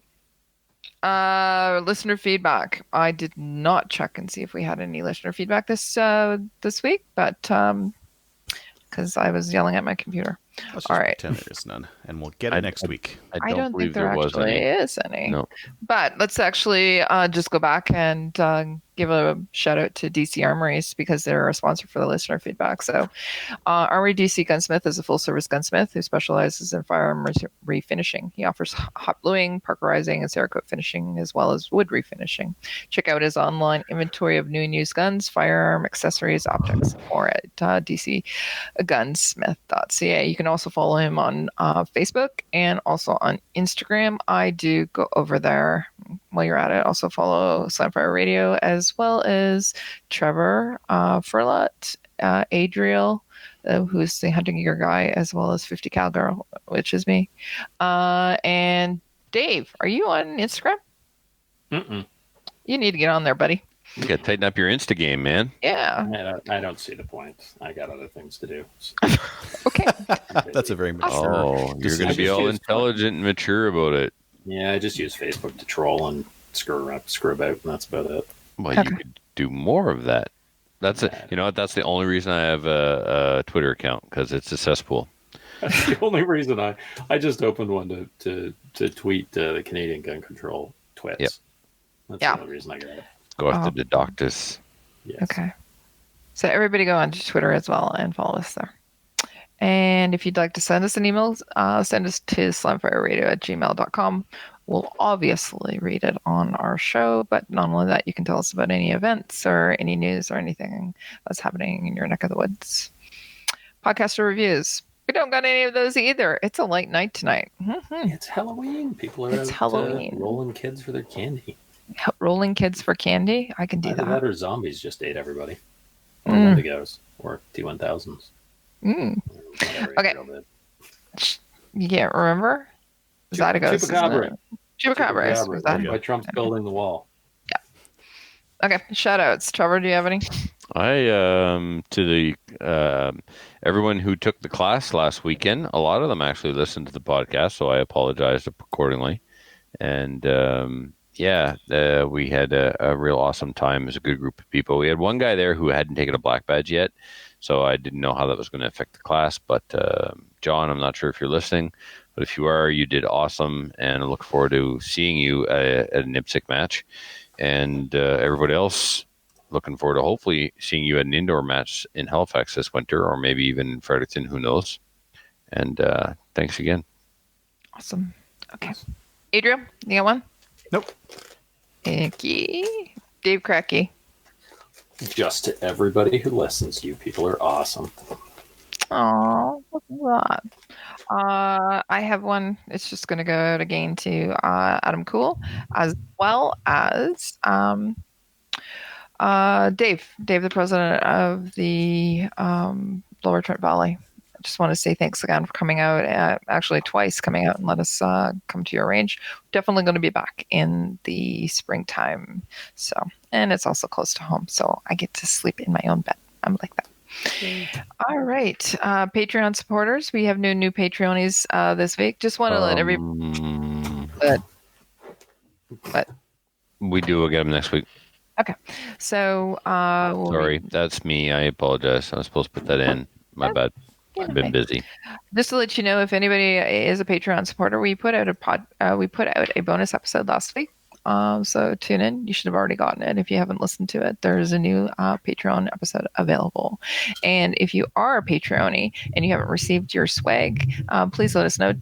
Listener feedback. I did not check and see if we had any listener feedback this week, but because I was yelling at my computer. Let's just all right. pretend there is none, and we'll get it next week. I don't believe think there was actually any. is any. No. But let's actually just go back and give a shout out to DC Armories because they're a sponsor for the listener feedback. So Armory DC Gunsmith is a full-service gunsmith who specializes in firearm refinishing. He offers hot bluing, parkerizing, and Cerakote finishing, as well as wood refinishing. Check out his online inventory of new and used guns, firearm accessories, optics, or at dcgunsmith.ca. You can also follow him on Facebook and also on Instagram. I do go over there while you're at it. Also follow Slamfire Radio as well as Trevor Furlot, Adriel, who's the hunting gear guy, as well as 50 Cal Girl, which is me. And Dave, are you on Instagram? Mm-mm. You need to get on there, buddy. You got to tighten up your Insta game, man. Yeah. I don't see the point. I got other things to do. Okay. That's a very mature. Oh, you're going to be all intelligent and mature about it. Yeah, I just use Facebook to troll and screw about, and that's about it. Well, you could do more of that. That's you know what? That's the only reason I have a Twitter account, because it's a cesspool. That's the only reason I just opened one to tweet the Canadian gun control twits. Yep. That's the only reason I got it. Go after the doctors. Yes. Okay. So everybody go on to Twitter as well and follow us there. And if you'd like to send us an email, send us to slamfireradio@gmail.com. We'll obviously read it on our show, but not only that, you can tell us about any events or any news or anything that's happening in your neck of the woods. Podcast or reviews. We don't got any of those either. It's a late night tonight. Mm-hmm. It's Halloween. People are It's Halloween. Rolling kids for their candy. Rolling kids for candy? I can do Either that. that or zombies just ate everybody. Or Wendigos. Or T1000s. Okay. You can't remember? Is that a ghost? Chupacabra. Chupacabra. Is that? Why Trump's building the wall. Yeah. Okay. Shout outs. Trevor, do you have any? To the everyone who took the class last weekend, a lot of them actually listened to the podcast, so I apologized accordingly. And we had a real awesome time. It was a good group of people. We had one guy there who hadn't taken a black badge yet, so I didn't know how that was going to affect the class. But John, I'm not sure if you're listening, but if you are, you did awesome, and I look forward to seeing you at an IPSC match. And everybody else, looking forward to hopefully seeing you at an indoor match in Halifax this winter, or maybe even in Fredericton, who knows. And thanks again. Awesome. Okay. Adriel, you got one? Nope. Thank you. Dave Cracky. Just to everybody who listens, you people are awesome. Oh, what? I have one. It's just going to go out again to Adam Cool, as well as Dave, the president of the Lower Trent Valley. I just want to say thanks again for coming out, actually twice coming out and let us come to your range. Definitely going to be back in the springtime. So, and it's also close to home, so I get to sleep in my own bed. I'm like that. All right. Patreon supporters, we have new Patreonies this week. Just want to let everybody... But we do. We'll get them next week. Okay. So... Sorry, that's me. I apologize. I was supposed to put that in. My bad. I've been busy. Just to let you know, if anybody is a Patreon supporter, we put out a bonus episode last week. So tune in. You should have already gotten it. If you haven't listened to it, there's a new Patreon episode available. And if you are a Patreonie and you haven't received your swag, please let us know.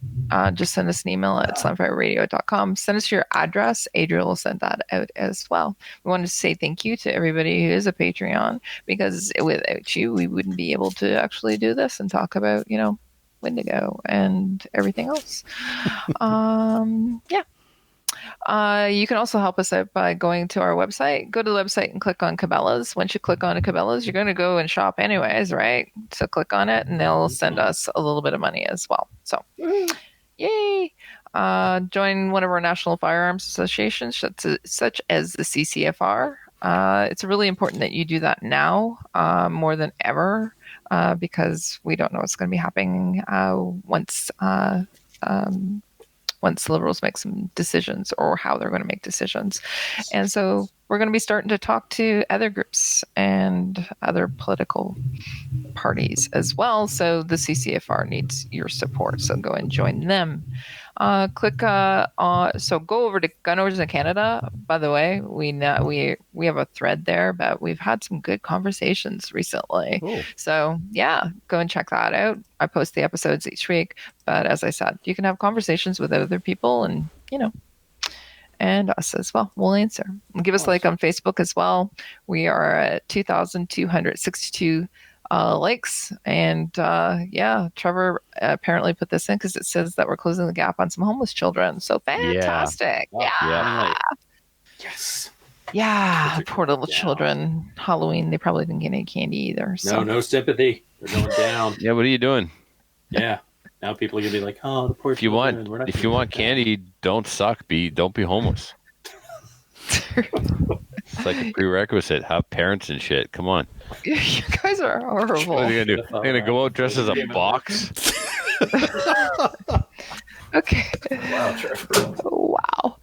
Just send us an email at slamfireradio.com. Send us your address. Adriel will send that out as well. We wanted to say thank you to everybody who is a Patreon, because without you, we wouldn't be able to actually do this and talk about, Wendingo and everything else. Yeah. You can also help us out by going to our website. Go to the website and click on Cabela's. Once you click on Cabela's, you're going to go and shop anyways, right? So click on it and they'll send us a little bit of money as well. So, yay! Join one of our national firearms associations, such as the CCFR. it's really important that you do that now more than ever because we don't know what's going to be happening once the Liberals make some decisions or how they're going to make decisions. And so we're going to be starting to talk to other groups and other political parties as well. So the CCFR needs your support. So go and join them. So go over to Gun Owners in Canada. By the way, we have a thread there, but we've had some good conversations recently. Cool. So yeah, go and check that out. I post the episodes each week, but as I said, you can have conversations with other people and, and us as well. We'll answer. Give us a like on Facebook as well. We are at 2,262 likes. And Trevor apparently put this in because it says that we're closing the gap on some homeless children. So fantastic. Yeah. Yes. Yeah. Poor little children. Halloween, they probably didn't get any candy either. So. No sympathy. They're going down. Yeah, what are you doing? Yeah. Now people are gonna be like, "Oh, the poor." If you want candy, don't don't be homeless. It's like a prerequisite. Have parents and shit. Come on. You guys are horrible. What are you gonna do? You're gonna go out dressed as a box? Okay. Wow, Trevor. Wow.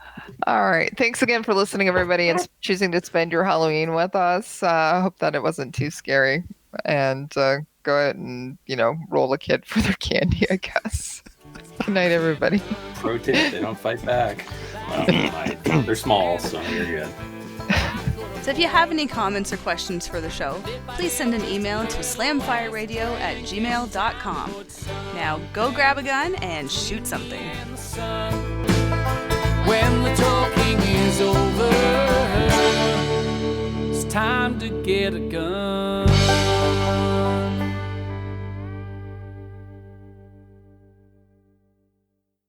All right. Thanks again for listening, everybody, and choosing to spend your Halloween with us. I hope that it wasn't too scary. And go ahead and, roll a kid for their candy, I guess. Good night, everybody. Pro tip, they don't fight back. Well, they're small, so you're good. So if you have any comments or questions for the show, please send an email to slamfireradio@gmail.com. Now go grab a gun and shoot something. When the talking is over, it's time to get a gun.